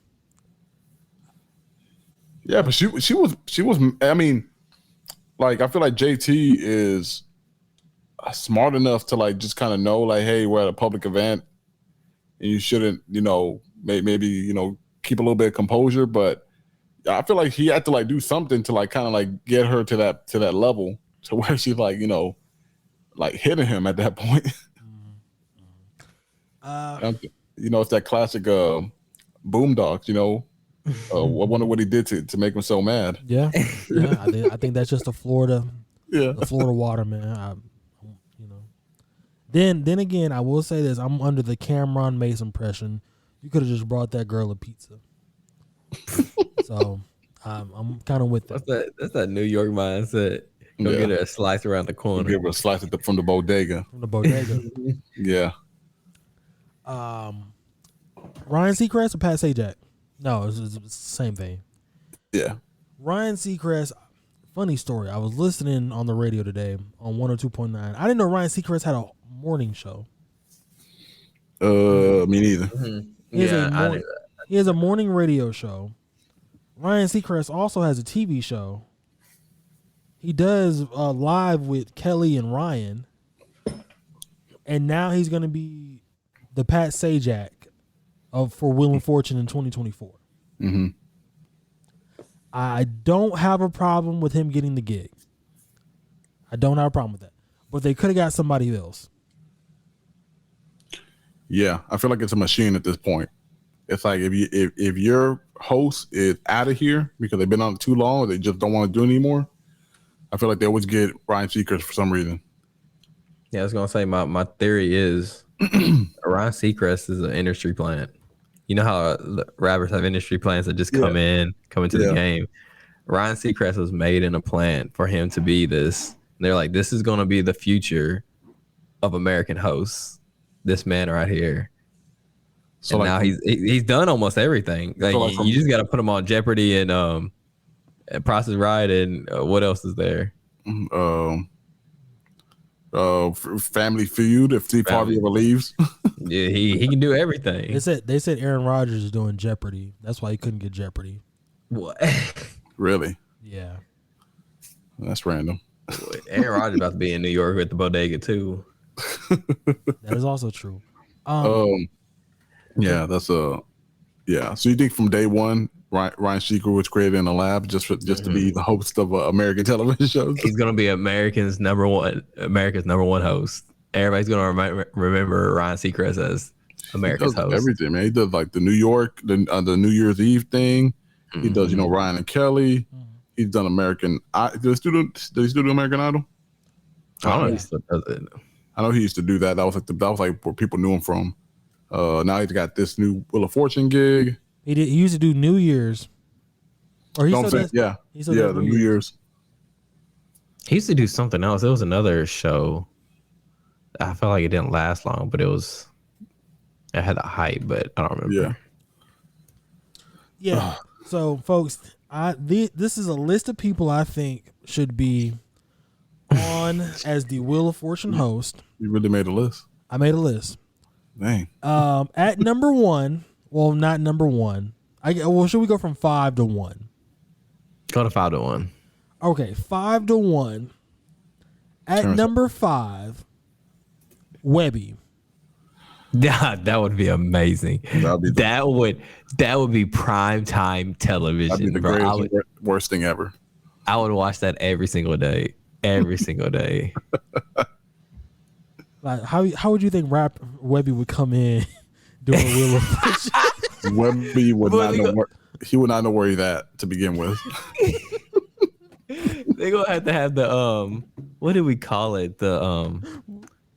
Yeah, but she was. I mean, like I feel like JT is smart enough to like just kind of know like, hey, we're at a public event, and you shouldn't, maybe keep a little bit of composure, but I feel like he had to like do something to like kind of like get her to that level to where she's like, like hitting him at that point. It's that classic Boondocks, I wonder what he did to make him so mad. Yeah. I think that's just the Florida water, man. Then again, I will say this: I'm under the Cameron Mace impression. You could have just brought that girl a pizza. So I'm kind of with that. That's that New York mindset. Go get her a slice around the corner. Give her a slice from the bodega. From the bodega. Yeah. Ryan Seacrest or Pat Sajak? No, it's the same thing. Yeah. Ryan Seacrest. Funny story. I was listening on the radio today on 102.9. I didn't know Ryan Seacrest had a morning show. Me neither. He has a morning radio show. Ryan Seacrest also has a TV show. He does live with Kelly and Ryan. And now he's going to be the Pat Sajak for Wheel and Fortune in 2024. Mm-hmm. I don't have a problem with him getting the gig. I don't have a problem with that. But they could have got somebody else. Yeah, I feel like it's a machine at this point. It's like if your host is out of here because they've been on it too long or they just don't want to do it anymore, I feel like they always get Ryan Seacrest for some reason. Yeah, I was gonna say my theory is Ryan Seacrest is an industry plant. You know how rappers have industry plants that just come into the game. Ryan Seacrest was made in a plant for him to be this. And they're like, this is gonna be the future of American hosts. This man right here. So and now he's done almost everything. Like, you just got to put him on Jeopardy and Price is Right and what else is there? Family Feud if Steve Harvey ever leaves. Yeah, he can do everything. They said Aaron Rodgers is doing Jeopardy. That's why he couldn't get Jeopardy. What? Really? Yeah. That's random. Aaron Rodgers about to be in New York with the bodega too. That is also true. Yeah, that's So you think from day one, Ryan Seacrest was created in a lab just to be the host of American television shows? He's gonna be America's number one host. Everybody's gonna remember Ryan Seacrest as America's host. Everything, man. He does like the New York, the New Year's Eve thing. Mm-hmm. He does, Ryan and Kelly. Mm-hmm. He's done American. Did he still do American Idol? I don't know Oh, if he still does it. I know he used to do that. That was like where people knew him from. Now he's got this new Wheel of Fortune gig. He used to do New Year's. Or he Know what I'm still saying? does. Yeah, He still yeah, does the New Year's. He used to do something else. It was another show. I felt like it didn't last long, but it had a hype, but I don't remember. Yeah. Yeah. So, folks, this is a list of people I think should be on as the Wheel of Fortune host. You really made a list. I made a list. Dang. At number one, well, not number one. Should we go from 5 to 1? Go to 5 to 1. Okay, 5 to 1. At Turns- number 5, Webby. Yeah, that would be amazing. That'd be That would be prime time That'd be television, the bro. greatest, worst thing ever. I would watch that every single day. Every single day. Like, how would you think Webby would come in doing Wheel of Fortune? Webby would But not they know go- where he would not know where he's at to begin with. They're gonna have to have the what do we call it? The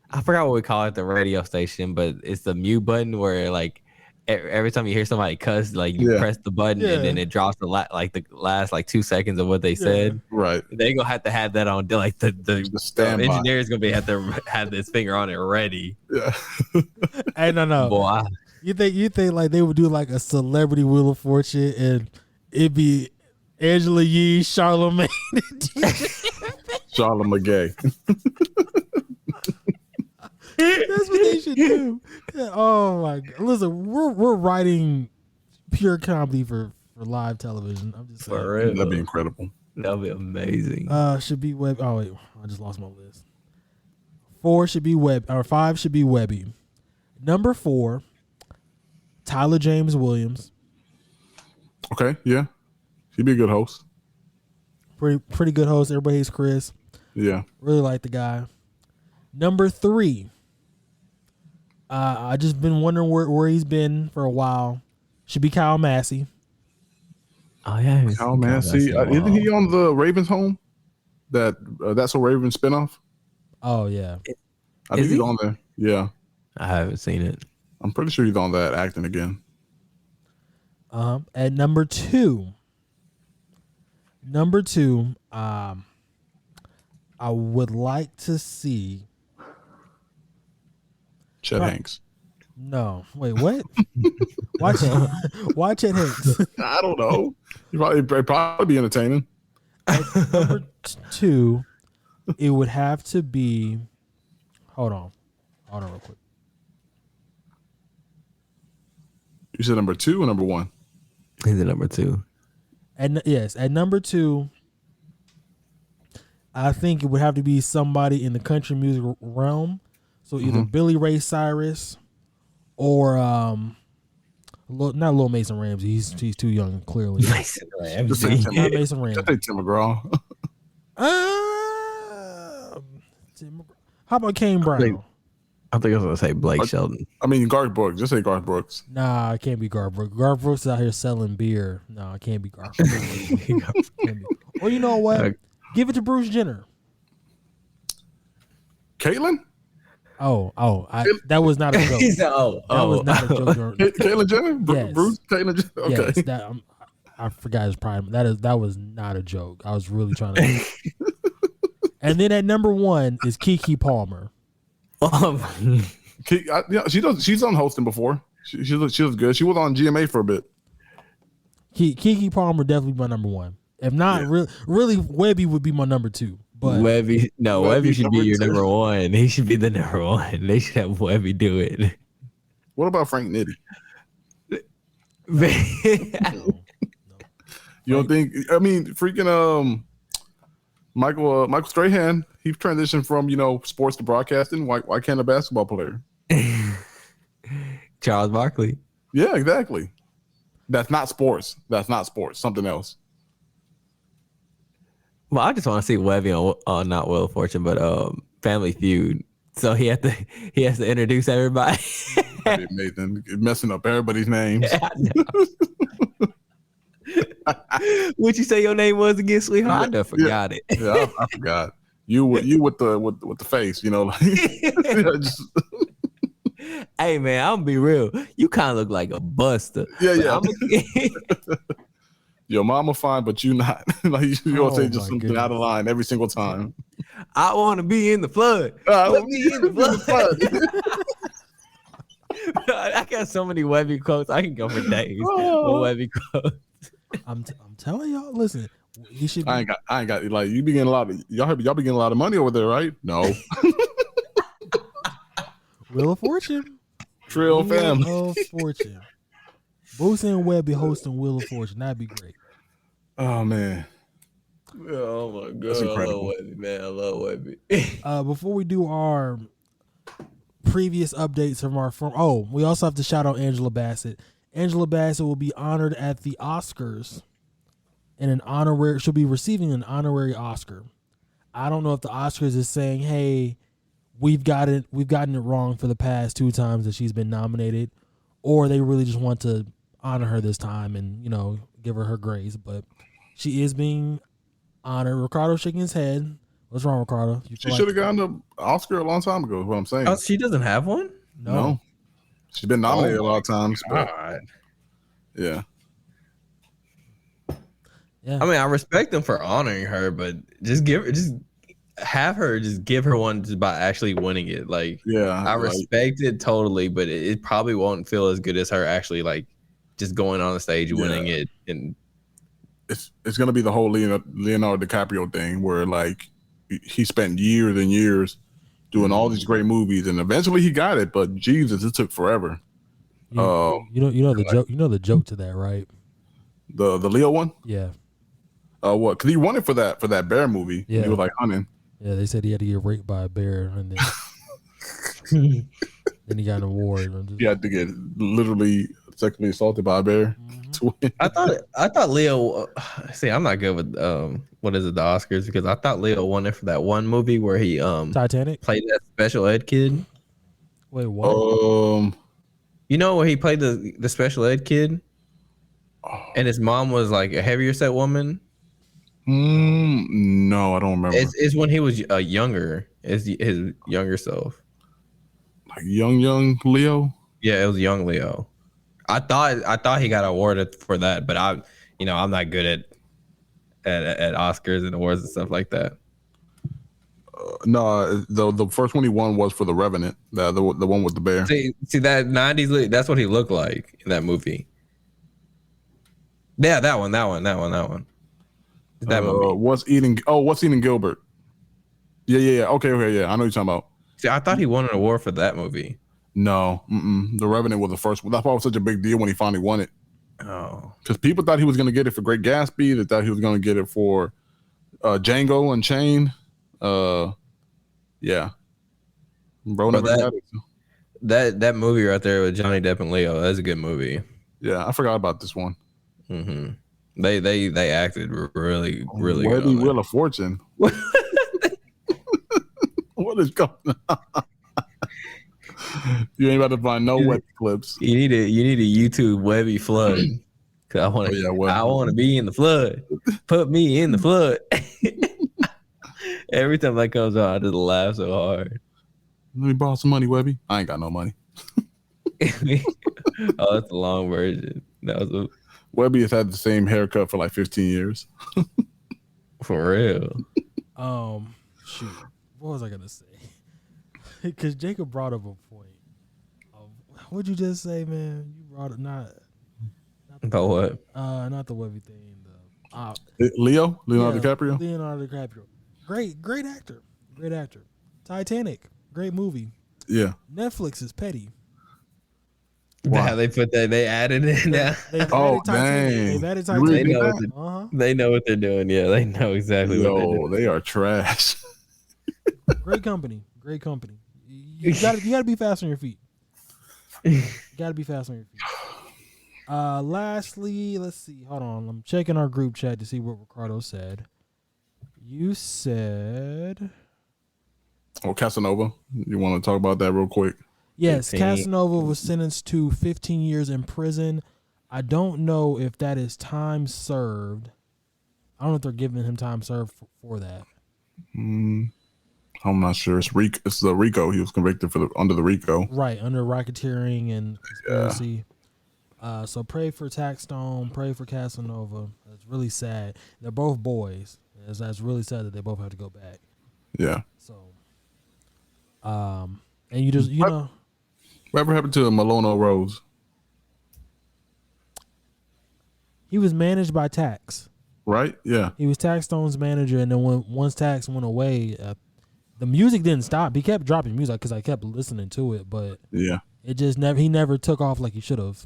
I forgot what we call it, the radio station, but it's the mute button where like every time you hear somebody cuss, like you Yeah. press the button Yeah. and then it drops the last like 2 seconds of what they said. Right. They're gonna have that on like the standby. engineer's gonna have to have this finger on it ready. Yeah. Hey, no. Boy, You think like they would do like a celebrity Wheel of Fortune and it'd be Angela Yee, Charlamagne. Charlotte McGay. That's what they should do. Oh my god! Listen, we're writing pure comedy for live television. I'm just saying. for real. That'd be incredible. That'd be amazing. Should be Web. Oh wait, I just lost my list. 4 should be Web, or 5 should be Webby. Number 4, Tyler James Williams. Okay. Yeah. He'd be a good host. Pretty good host. Everybody hates Chris. Yeah. Really like the guy. Number 3. I just been wondering where he's been for a while. Should be Kyle Massey. Oh yeah, Kyle Massey. Isn't he on the Ravens home? That's a Ravens spinoff? Oh yeah. I think Is he's he? on there. Yeah. I haven't seen it. I'm pretty sure he's on that acting again. At number 2. I would like to see. Chet Right. Hanks. No, wait, what? Why Chet Hanks? I don't know. He'd probably be entertaining. At number 2, it would have to be. Hold on real quick. You said number 2 or number 1? He's at number 2. And yes, at number 2, I think it would have to be somebody in the country music realm. So either Billy Ray Cyrus or not Lil Mason Ramsey. He's too young, clearly. Just say Tim, Not Mason Ramsey. just say Tim McGraw. How about Kane Brown? I think I was gonna say Blake Shelton. I mean, Garth Brooks. Just say Garth Brooks. Nah, it can't be Garth Brooks. Garth Brooks is out here selling beer. No, it can't be Garth Brooks. Can't be. Or you know what? Give it to Bruce Jenner. Caitlyn? That was not a joke. That was not a joke. Caitlyn Jenner? Yes. Bruce? Caitlyn Jenner? Okay. Yes, I forgot his prime. That was not a joke. I was really trying to. And then at number 1 is Keke Palmer. She's on hosting before. She was good. She was on GMA for a bit. Keke Palmer definitely my number 1. If not, really, Webby would be my number 2. But Webby should be number your 2. number 1. He should be the number 1. They should have Webby do it. What about Frank Nitti? You don't think? I mean, freaking Michael Strahan. He transitioned from sports to broadcasting. Why can't a basketball player? Charles Barkley. Yeah, exactly. That's not sports. Something else. Well, I just want to see Webby on not Wheel of Fortune, but Family Feud. So he has to introduce everybody. That'd be amazing. Messing up everybody's names. Yeah, What'd you say your name was again, sweetheart? I never forgot it. Yeah, I forgot. You with the face, you know, like just, Hey man, I'm gonna be real. You kind of look like a buster. yeah. But Your mama fine, but you not. Like you gonna say just my something goodness. out of line every single time. I want to be in the flood. Put me in the flood. I got so many Webby quotes. I can go for days with Webby quotes. I'm telling y'all. Listen, he should. Be, I ain't got like you be getting a lot of y'all be getting a lot of money over there, right? No. Wheel of Fortune. Trill family. Wheel of Fortune. Boosie and Webby hosting Wheel of Fortune. That'd be great. Oh man. Oh my god, That's incredible. I love Webby, man. I love Webby. Before we do our previous updates we also have to shout out Angela Bassett. Angela Bassett will be honored at the Oscars in she'll be receiving an honorary Oscar. I don't know if the Oscars is saying, hey, we've gotten it wrong for the past 2 times that she's been nominated, or they really just want to honor her this time and, you know, give her grace. But she is being honored. Ricardo shaking his head. What's wrong, Ricardo? She should have gotten the Oscar a long time ago, is what I'm saying. Oh, she doesn't have one? No. She's been nominated a lot of times. But, yeah. Yeah. I mean, I respect them for honoring her, but just give her one just by actually winning it. Like, Yeah. I respect it totally, but it probably won't feel as good as her actually like just going on the stage, winning it. And it's gonna be the whole Leonardo DiCaprio thing where like he spent years and years doing all these great movies, and eventually he got it. But Jesus, it took forever. You know the joke. You know the joke to that, right? The Leo one. Yeah. What? Because he won it for that bear movie. Yeah. He was like hunting. Yeah, they said he had to get raped by a bear, and then then he got an award. He had to get literally sexually assaulted by a bear to win. I thought Leo. See, I'm not good with what is it, the Oscars, because I thought Leo won it for that one movie where he Titanic played that special ed kid. Wait, what? You know where he played the special ed kid, and his mom was like a heavier set woman. No, I don't remember. It's when he was younger, as his younger self. Like young Leo. Yeah, it was young Leo. I thought he got awarded for that, but I'm not good at Oscars and awards and stuff like that. No, the first one he won was for The Revenant, the one with the bear. See that 90s. That's what he looked like in that movie. Yeah, that one. That movie. What's Eating Gilbert? Yeah. Okay, yeah. I know what you're talking about. See, I thought he won an award for that movie. No, The Revenant was the first one. That's why it was such a big deal when he finally won it. Oh, because people thought he was going to get it for Great Gatsby. They thought he was going to get it for Django Unchained. Yeah, bro. Never got it. That movie right there with Johnny Depp and Leo. That's a good movie. Yeah, I forgot about this one. Mm-hmm. They acted really good. Webby Wheel of Fortune. What is going on? You ain't about to find no Webby clips. You need a YouTube Webby flood. Cause I want to be in the flood. Put me in the flood. Every time that comes out, I just laugh so hard. Let me borrow some money, Webby. I ain't got no money. Oh, that's the long version. Webby has had the same haircut for like 15 years. For real. Shoot. What was I gonna say? Because Jacob brought up a point. What'd you just say, man? You brought it not About what? Not the Webby thing. Leonardo DiCaprio. Leonardo DiCaprio. Great actor. Great actor. Titanic. Great movie. Yeah. Netflix is petty. Wow. They put that. They added it now. Oh, dang. They've added Titanic. They know what they're doing. Yeah, they know exactly what they're doing. They are trash. Great company. You gotta be fast on your feet. Lastly, let's see. Hold on. I'm checking our group chat to see what Ricardo said. You said... Oh, Casanova. You want to talk about that real quick? Yes, 15. Casanova was sentenced to 15 years in prison. I don't know if that is time served. I don't know if they're giving him time served for that. I'm not sure. It's the RICO. He was convicted under the RICO. Right, under racketeering and conspiracy. So pray for Taxstone, pray for Casanova. It's really sad. They're both boys. That's really sad that they both have to go back. Yeah. So, and you know, whatever happened to Malono Rose? he was managed by Tax. Right? Yeah. He was Taxstone's manager, and then once Tax went away, the music didn't stop. He kept dropping music because I kept listening to it, but Yeah. it just he never took off like he should have.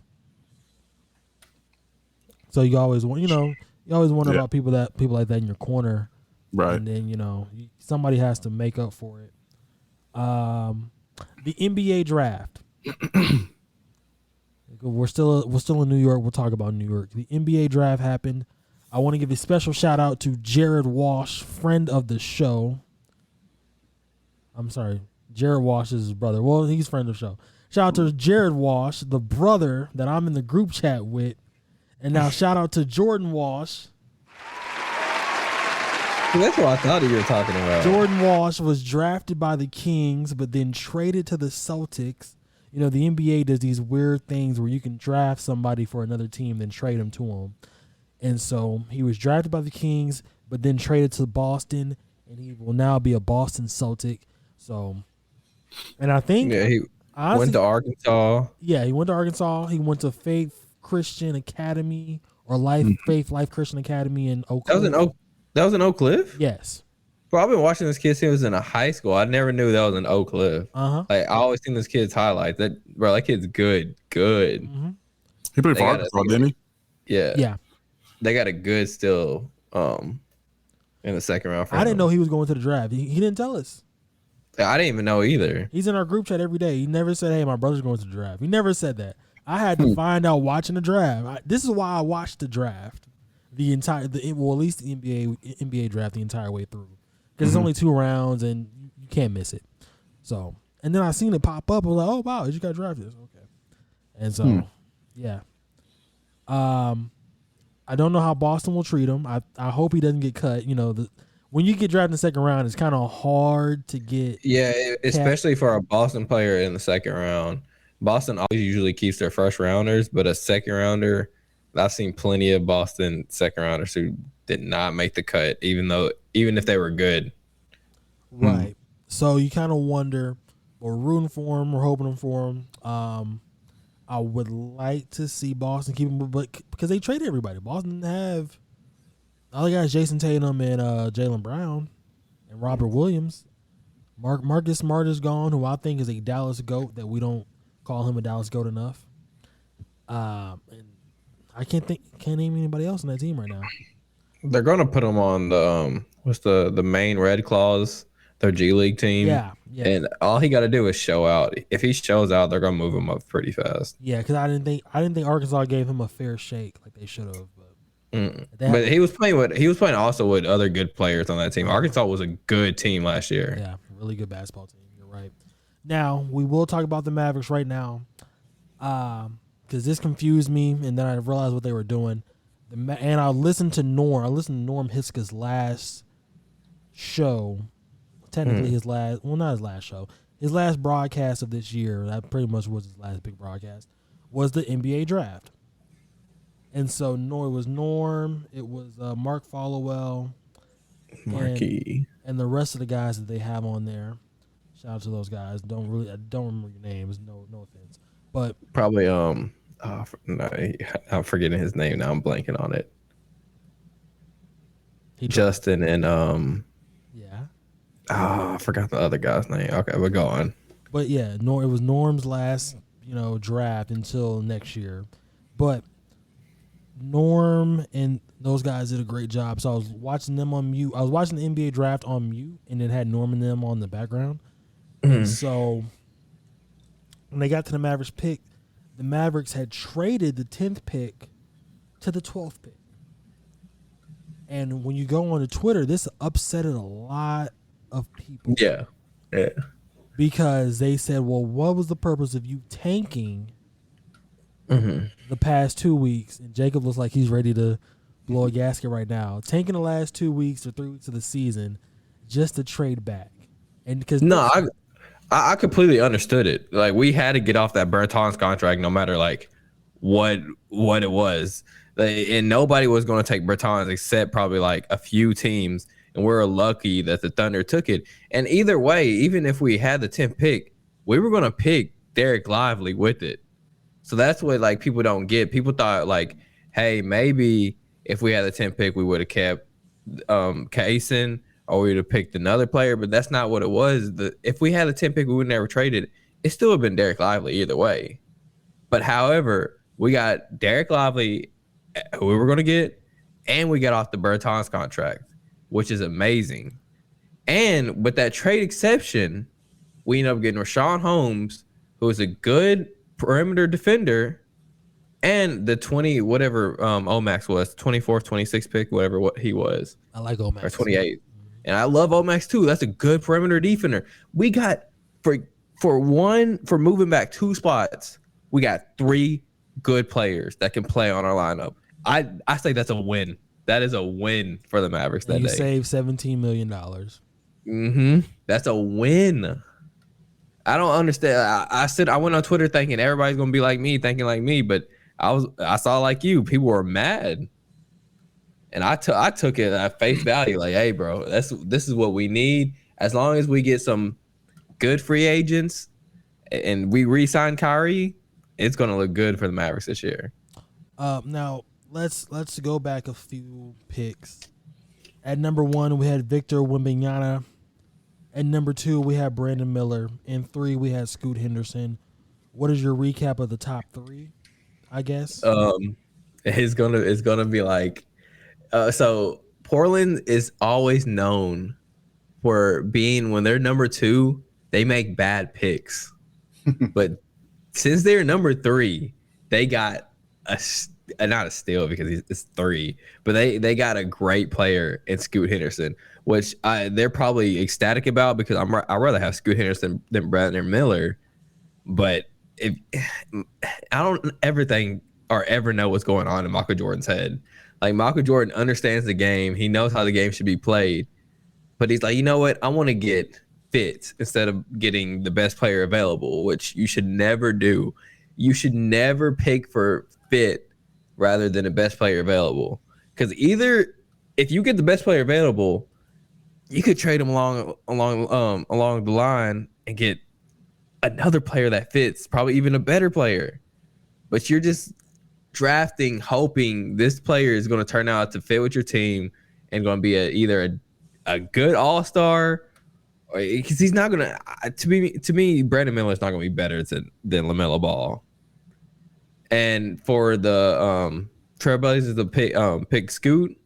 So you always wonder about people like that in your corner, Right. and then somebody has to make up for it. The NBA draft. We're still in New York. We'll talk about New York. The NBA draft happened. I want to give a special shout out to Jared Walsh, friend of the show. I'm sorry, Jared Walsh is his brother. Well, he's friend of the show. Shout out to Jared Walsh, the brother that I'm in the group chat with. And now shout out to Jordan Walsh. That's what I thought you were talking about. Jordan Walsh was drafted by the Kings, but then traded to the Celtics. The NBA does these weird things where you can draft somebody for another team, then trade them to them. And so he was drafted by the Kings, but then traded to Boston, and he will now be a Boston Celtic. So, and I think he went to Arkansas. Yeah, he went to Arkansas. He went to Faith Christian Academy or Life Christian Academy in Oak Cliff. That was in Oak Cliff? Yes. Bro, I've been watching this kid since he was in high school. I never knew that was in Oak Cliff. Uh-huh. Like, I always seen this kid's highlights. That kid's good. Mm-hmm. He played for Arkansas, didn't he? Yeah. Yeah. They got a good still in the second round. I didn't know he was going to the draft. He didn't tell us. I didn't even know either. He's in our group chat every day. He never said, "Hey, my brother's going to the draft." He never said that. I had to find out watching the draft. This is why I watched the draft, at least the NBA draft the entire way through, because it's only 2 rounds and you can't miss it. So, and then I seen it pop up. I was like, "Oh wow, you got drafted." Okay, and so yeah, I don't know how Boston will treat him. I hope he doesn't get cut. When you get drafted in the second round, it's kind of hard to get. Yeah, especially for a Boston player in the second round. Boston always usually keeps their first rounders, but a second rounder, I've seen plenty of Boston second rounders who did not make the cut, even if they were good. Right. So you kind of wonder. We're rooting for him. We're hoping for him. I would like to see Boston keep him, but because they traded everybody. Boston didn't have all they got is Jason Tatum and Jaylen Brown and Robert Williams. Marcus Smart is gone, who I think is a Dallas GOAT that we don't call him a Dallas GOAT enough. And I can't name anybody else on that team right now. They're gonna put him on the what's the main Red Claws, their G League team. Yeah. And all he got to do is show out. If he shows out, they're gonna move him up pretty fast. Yeah, because I didn't think Arkansas gave him a fair shake like they should have. But he was playing also with other good players on that team. Arkansas was a good team last year. Yeah, really good basketball team. You're right. Now we will talk about the Mavericks right now, because this confused me, and then I realized what they were doing. And I listened to Norm Hiska's last show. Technically his last, well, not his last show. His last broadcast of this year, that pretty much was his last big broadcast, was the NBA draft. And so it was Norm, it was Mark Followell, Marquee, and the rest of the guys that they have on there. Shout out to those guys. I don't remember your names. No offense, but probably no, I'm forgetting his name now. I'm blanking on it. Justin and yeah. I forgot the other guy's name. Okay, we're going. But yeah, it was Norm's last draft until next year, but Norm and those guys did a great job. So I was watching them on mute. I was watching the NBA draft on mute, and it had Norm and them on the background. And so when they got to the Mavericks pick, the Mavericks had traded the 10th pick to the 12th pick. And when you go on to Twitter, this upsetted a lot of people. Yeah. Because they said, well, what was the purpose of you tanking the past 2 weeks? And Jacob looks like he's ready to blow a gasket right now. Tanking the last 2 weeks or 3 weeks of the season just to trade back And because No, I completely understood it. Like we had to get off that Bertans contract, no matter like what it was. And nobody was going to take Bertans except probably like a few teams. And we're lucky that the Thunder took it. And either way, even if we had the 10th pick, we were going to pick Derek Lively with it. So that's what like people don't get. People thought like, hey, maybe if we had the 10th pick, we would have kept Kaysen, or we would have picked another player. But that's not what it was. If we had a 10th pick, we would never traded. It still would have been Derek Lively either way. But however, we got Derek Lively, who we were going to get, and we got off the Bertans contract, which is amazing. And with that trade exception, we ended up getting Rashawn Holmes, who is a good perimeter defender, and the 20 whatever Omax was, 24th, 26th pick, whatever what he was. I like Omax. Or 28. And I love Omax too. That's a good perimeter defender. We got for moving back 2 spots, we got 3 good players that can play on our lineup. I say that's a win. That is a win for the Mavericks that day. You saved $17 million. That's a win. I don't understand. I went on Twitter thinking everybody's gonna be like me, thinking like me, but I saw like you. People were mad, and I took it at face value. Like, hey, bro, this is what we need. As long as we get some good free agents and we re-sign Kyrie, it's gonna look good for the Mavericks this year. Now let's go back a few picks. At number 1, we had Victor Wembanyama. At number 2, we had Brandon Miller. And 3, we had Scoot Henderson. What is your recap of the top 3? I guess. It's gonna be like, so Portland is always known for being, when they're number 2, they make bad picks. But since they're number 3, they got not a steal because it's 3, but they got a great player in Scoot Henderson, which they're probably ecstatic about because I'd rather have Scoot Henderson than Brandon Miller. But if I don't ever know what's going on in Michael Jordan's head. Like, Michael Jordan understands the game. He knows how the game should be played. But he's like, you know what? I want to get fit instead of getting the best player available, which you should never do. You should never pick for fit rather than the best player available. Because either if you get the best player available, you could trade him along the line and get another player that fits, probably even a better player. But you're just drafting, hoping this player is going to turn out to fit with your team and going to be either a good all-star, or because he's not going to me, Brandon Miller is not going to be better than LaMelo Ball. And for the Trailblazers to pick Scoot,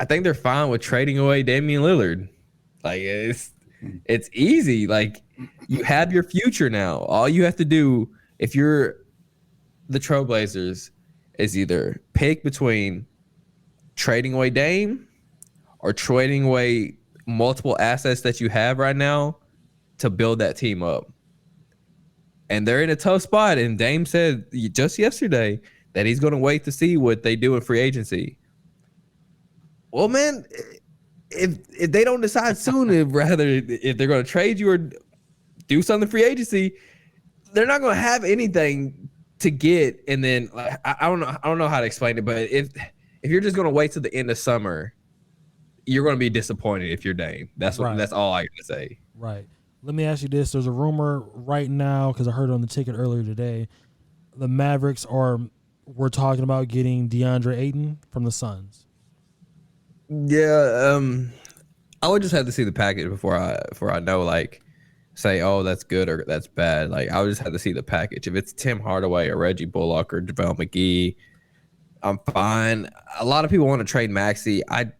I think they're fine with trading away Damian Lillard. Like, it's easy. Like, you have your future now. All you have to do, if you're the Trailblazers, is either pick between trading away Dame or trading away multiple assets that you have right now to build that team up. And they're in a tough spot. And Dame said just yesterday that he's going to wait to see what they do in free agency. Well, man, if they don't decide soon, if they're going to trade you or do something free agency, they're not going to have anything to get. And then I don't know how to explain it, but if you're just going to wait till the end of summer, you're going to be disappointed if you're Dame. That's all I can say. Right. Let me ask you this. There's a rumor right now, because I heard it on the ticket earlier today, the Mavericks we're talking about getting DeAndre Ayton from the Suns. Yeah, I would just have to see the package before I know, like, say, oh, that's good or that's bad. Like, I would just have to see the package. If it's Tim Hardaway or Reggie Bullock or JaVale McGee, I'm fine. A lot of people want to trade Maxey. I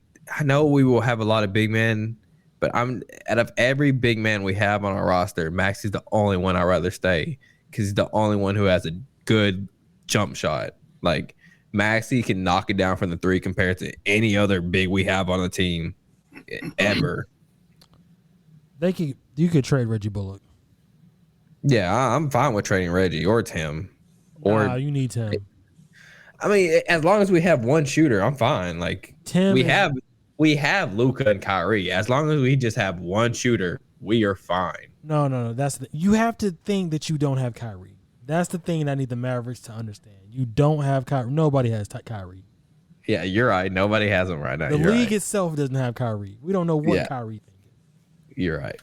know we will have a lot of big men, but out of every big man we have on our roster, Maxey's the only one I'd rather stay because he's the only one who has a good jump shot. Like, Maxey can knock it down from the 3 compared to any other big we have on the team ever. You could trade Reggie Bullock. Yeah, I'm fine with trading Reggie or Tim. You need Tim. I mean, as long as we have one shooter, I'm fine. Like, Tim we have Luka and Kyrie. As long as we just have one shooter, we are fine. No. You have to think that you don't have Kyrie. That's the thing that I need the Mavericks to understand. You don't have Kyrie. Nobody has Kyrie. Yeah, you're right. Nobody has him right now. The You're league right. itself doesn't have Kyrie. We don't know what Kyrie thinking. You're right.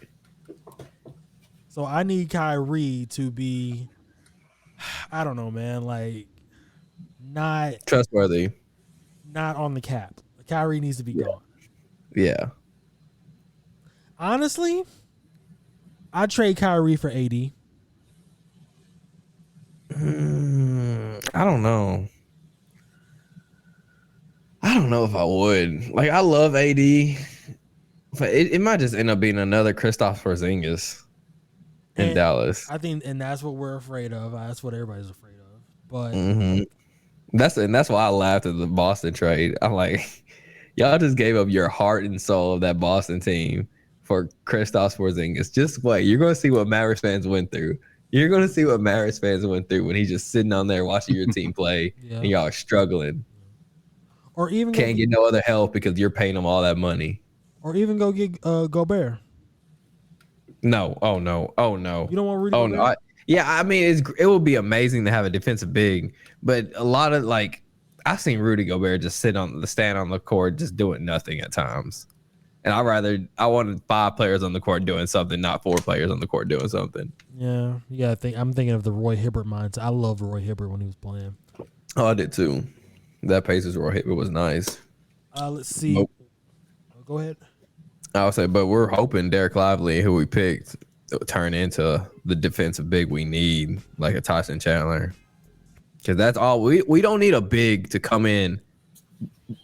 So I need Kyrie to be, I don't know, man, like not trustworthy, not on the cap. Kyrie needs to be gone. Yeah. Honestly, I'd trade Kyrie for AD. I don't know. I don't know if I would. Like, I love AD, but it might just end up being another Kristaps Porzingis in Dallas. I think, and that's what we're afraid of. That's what everybody's afraid of. But that's why I laughed at the Boston trade. I'm like, y'all just gave up your heart and soul of that Boston team for Kristaps Porzingis. Just wait. You're going to see what Mavericks fans went through. You're going to see what Mavericks fans went through when he's just sitting on there watching your team play and y'all are struggling. Or even can't get no other help because you're paying them all that money. Or even go get Gobert. No. Oh, no. Oh, no. You don't want Rudy Gobert? No. I mean, it would be amazing to have a defensive big, but a lot of, like, I've seen Rudy Gobert just stand on the court just doing nothing at times. And I wanted 5 players on the court doing something, not 4 players on the court doing something. Yeah, I'm thinking of the Roy Hibbert mindset. I loved Roy Hibbert when he was playing. Oh, I did too. That Pacers Roy Hibbert was nice. Let's see. Go ahead. I would say, but we're hoping Derek Lively, who we picked, will turn into the defensive big we need, like a Tyson Chandler. Because that's all we don't need a big to come in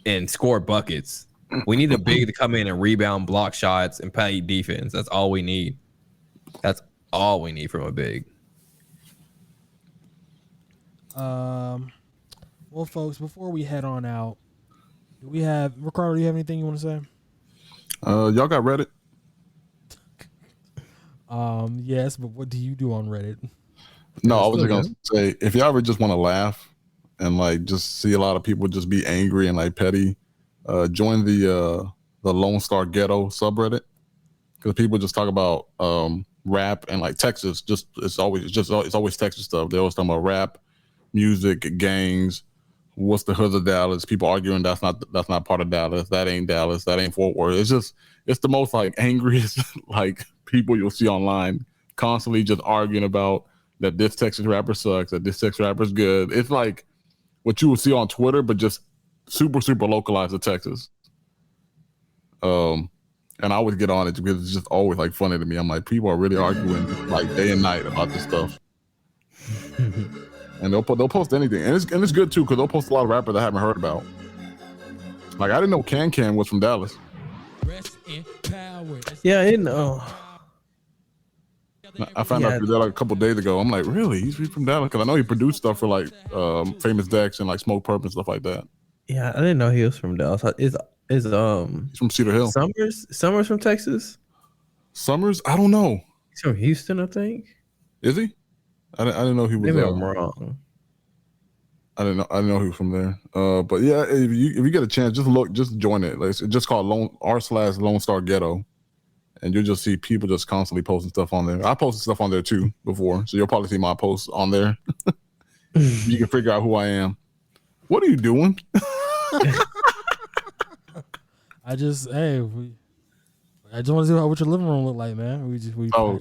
and score buckets. We need a big to come in and rebound, block shots, and play defense. That's all we need. That's all we need from a big. Well, folks, before we head on out, Ricardo, do you have anything you want to say? Y'all got Reddit? Yes, but what do you do on Reddit? No, I was going to say, if y'all ever just want to laugh and like just see a lot of people just be angry and like petty, join the Lone Star Ghetto subreddit, because people just talk about rap and like Texas. It's always Texas stuff. They always talk about rap, music, gangs. What's the hood of Dallas? People arguing that's not part of Dallas. That ain't Dallas. That ain't Fort Worth. It's the most like angriest like people you'll see online, constantly just arguing about that this Texas rapper sucks, that this Texas rapper is good. It's like what you would see on Twitter, but just super, super localized to Texas. And I always get on it because it's just always like funny to me. I'm like, people are really arguing like day and night about this stuff. And they'll post anything. And it's good too, because they'll post a lot of rappers I haven't heard about. Like, I didn't know Can was from Dallas. Yeah, I didn't know. I found out that like a couple days ago. I'm like, really? He's from Dallas? Because I know he produced stuff for like Famous Dex and like Smoke Purp and stuff like that. Yeah, I didn't know he was from Dallas. Is he's from Cedar Hill. Summers from Texas? Summers? I don't know. He's from Houston, I think. Is he? I didn't know he was. Maybe I'm wrong. I didn't know he was from there. But yeah, if you get a chance, just join it. Like, it's just called r/Lone Star Ghetto, and you'll just see people just constantly posting stuff on there. I posted stuff on there too before, so you'll probably see my posts on there. You can figure out who I am. What are you doing? I just want to see what your living room look like, man.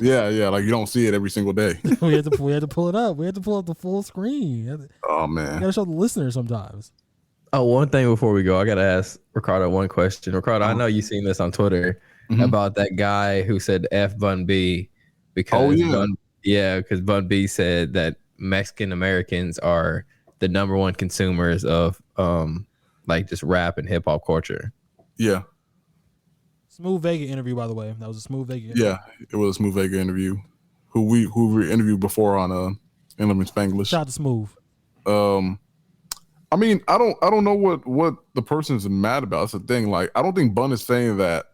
Yeah. Like, you don't see it every single day. we had to pull it up. We had to pull up the full screen. Oh man, you gotta show the listeners sometimes. Oh, one thing before we go, I gotta ask Ricardo one question. Ricardo, I know you've seen this on Twitter about that guy who said F Bun B because because Bun B said that Mexican Americans are the number one consumers of like just rap and hip hop culture. Yeah. Smooth Vega interview, by the way. That was a Smooth Vega interview. Yeah, it was a Smooth Vega interview. Who we interviewed before on Inland Spanglish. Shout out to Smooth. I mean, I don't know what the person's mad about. That's the thing. Like, I don't think Bun is saying that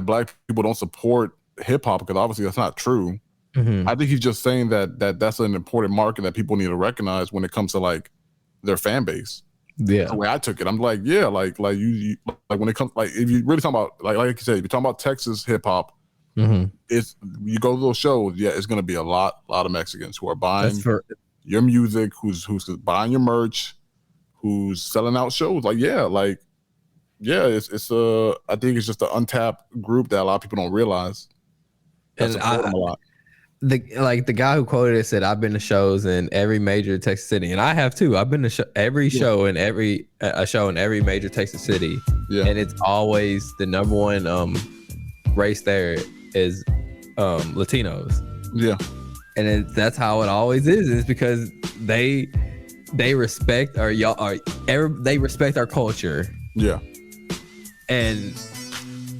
black people don't support hip hop, because obviously that's not true. I think he's just saying that that's an important market that people need to recognize when it comes to like their fan base. Yeah. The way I took it, I'm like, yeah, like you like when it comes, like if you really talking about like you said, if you're talking about Texas hip hop, it's you go to those shows, yeah, it's gonna be a lot of Mexicans who are buying your music, who's buying your merch, who's selling out shows. Like it's I think it's just an untapped group that a lot of people don't realize. And a lot. The guy who quoted it said, "I've been to shows in every major Texas city," and I have too. I've been to every show in every major Texas city, and it's always the number one race there is Latinos. Yeah, and that's how it always is. It's because they respect they respect our culture. Yeah, and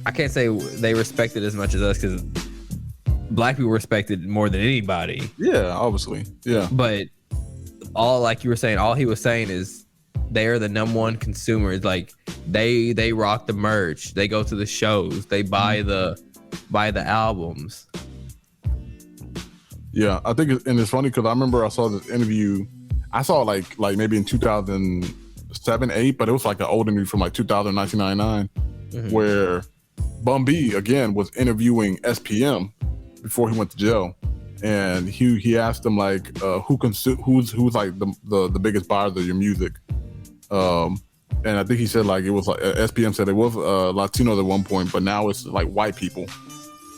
I can't say they respect it as much as us because Black people respect it more than anybody. Yeah, obviously. Yeah. But like you were saying, all he was saying is they are the number one consumers. Like they rock the merch. They go to the shows. They buy the albums. Yeah, I think and it's funny because I remember I saw this interview. I saw like maybe in 2007, 8, but it was like an old interview from like 1999, where Bun B again was interviewing SPM before he went to jail, and he asked them like who's like the biggest buyers of your music, and I think he said like it was like SPM said it was Latinos at one point, but now it's like white people,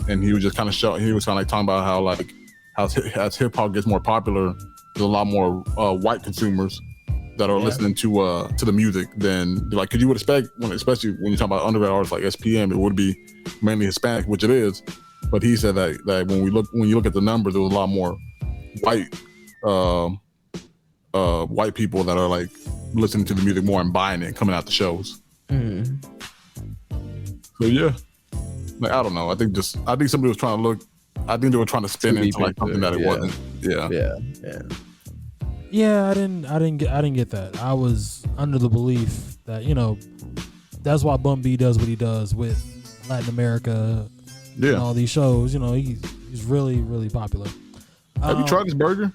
and he was just kind of like talking about how like as hip hop gets more popular, there's a lot more white consumers that are listening to the music than like, because you would expect especially when you talk about underground artists like SPM, it would be mainly Hispanic, which it is. But he said that when you look at the numbers, there was a lot more white people that are like listening to the music more and buying it and coming out to shows. So yeah, like I don't know. I think somebody was trying to look. I think they were trying to spin into like something that it wasn't. Yeah. I didn't get that. I was under the belief that that's why Bun B does what he does with Latin America. And all these shows, he's really, really popular. Have you tried his burger?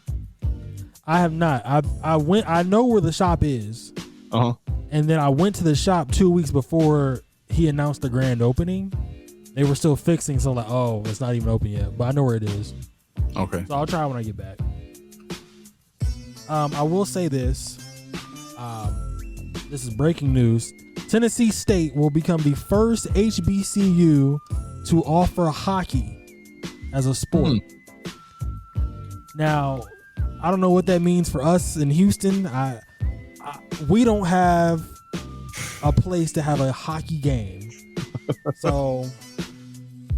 I have not. I know where the shop is. And then I went to the shop 2 weeks before he announced the grand opening. They were still fixing, so like, oh, it's not even open yet. But I know where it is. Okay. So I'll try when I get back. I will say this. This is breaking news. Tennessee State will become the first HBCU to offer hockey as a sport. Now, I don't know what that means for us in Houston. We don't have a place to have a hockey game. So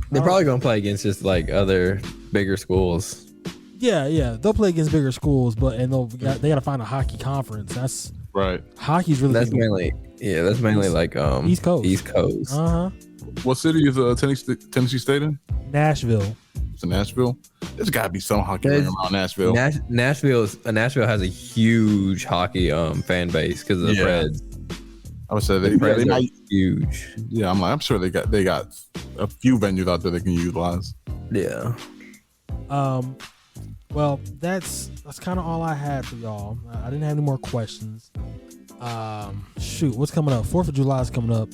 they're probably going to play against just like other bigger schools. Yeah. They'll play against bigger schools, they got to find a hockey conference. That's right. Hockey's really that's mainly like East Coast. What city is Tennessee State in? Nashville. It's in Nashville. There's got to be some hockey around Nashville. Nashville has a huge hockey fan base because of the Preds. I would say they might huge. Yeah, I'm sure they got a few venues out there they can utilize. Yeah. Well, that's kind of all I had for y'all. I didn't have any more questions. What's coming up? 4th of July is coming up.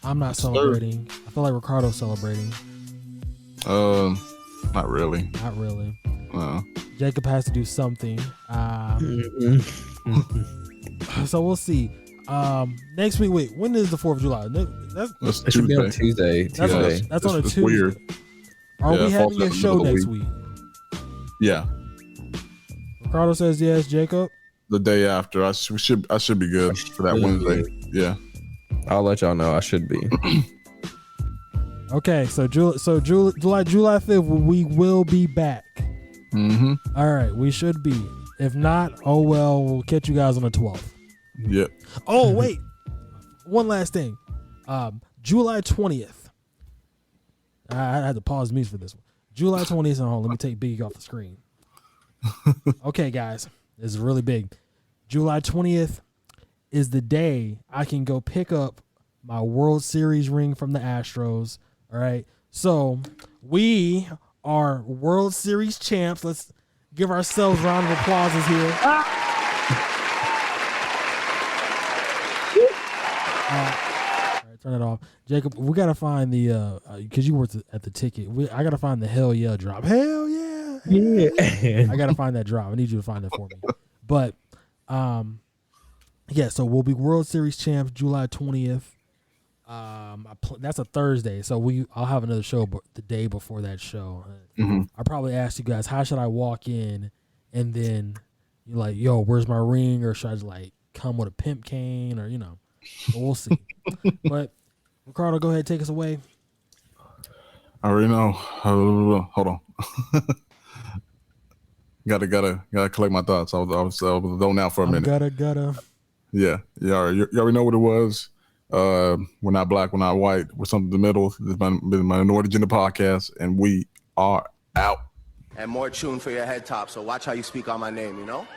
I'm not celebrating. I feel like Ricardo's celebrating. Not really. Not really. Jacob has to do something. So we'll see. Next week. Wait, when is the 4th of July? It should be on Tuesday. That's on a Tuesday. Weird. Are we having a show next week? Yeah. Ricardo says yes. Jacob? The day after. I should be good for that Wednesday. Yeah. I'll let y'all know. I should be. Okay, so July 5th, we will be back. All right, we should be. If not, oh well, we'll catch you guys on the 12th. Yep. Oh wait, one last thing. July 20th. I had to pause the music for this one. July 20th. Hold on, let me take Biggie off the screen. Okay, guys, this is really big. July 20th is the day I can go pick up my World Series ring from the Astros. All right. So we are World Series champs. Let's give ourselves a round of applause here. Turn it off, Jacob. We gotta find the because you worked at the ticket. I gotta find the hell yeah drop. Hell yeah, Yeah. I gotta find that drop. I need you to find that for me. But yeah. So we'll be World Series champs July 20th. That's a Thursday, so I'll have another show the day before that show. I'll probably ask you guys, how should I walk in, and then you're like, yo, where's my ring, or should I just like come with a pimp cane, or we'll see. But Ricardo, go ahead, take us away. I already know. Hold on. gotta collect my thoughts. I was zoned out for a minute. Gotta. Yeah. You already know what it was. We're not black, we're not white. We're something in the middle. This is Minority Agenda Podcast, and we are out. And more tune for your head top, so watch how you speak on my name, you know?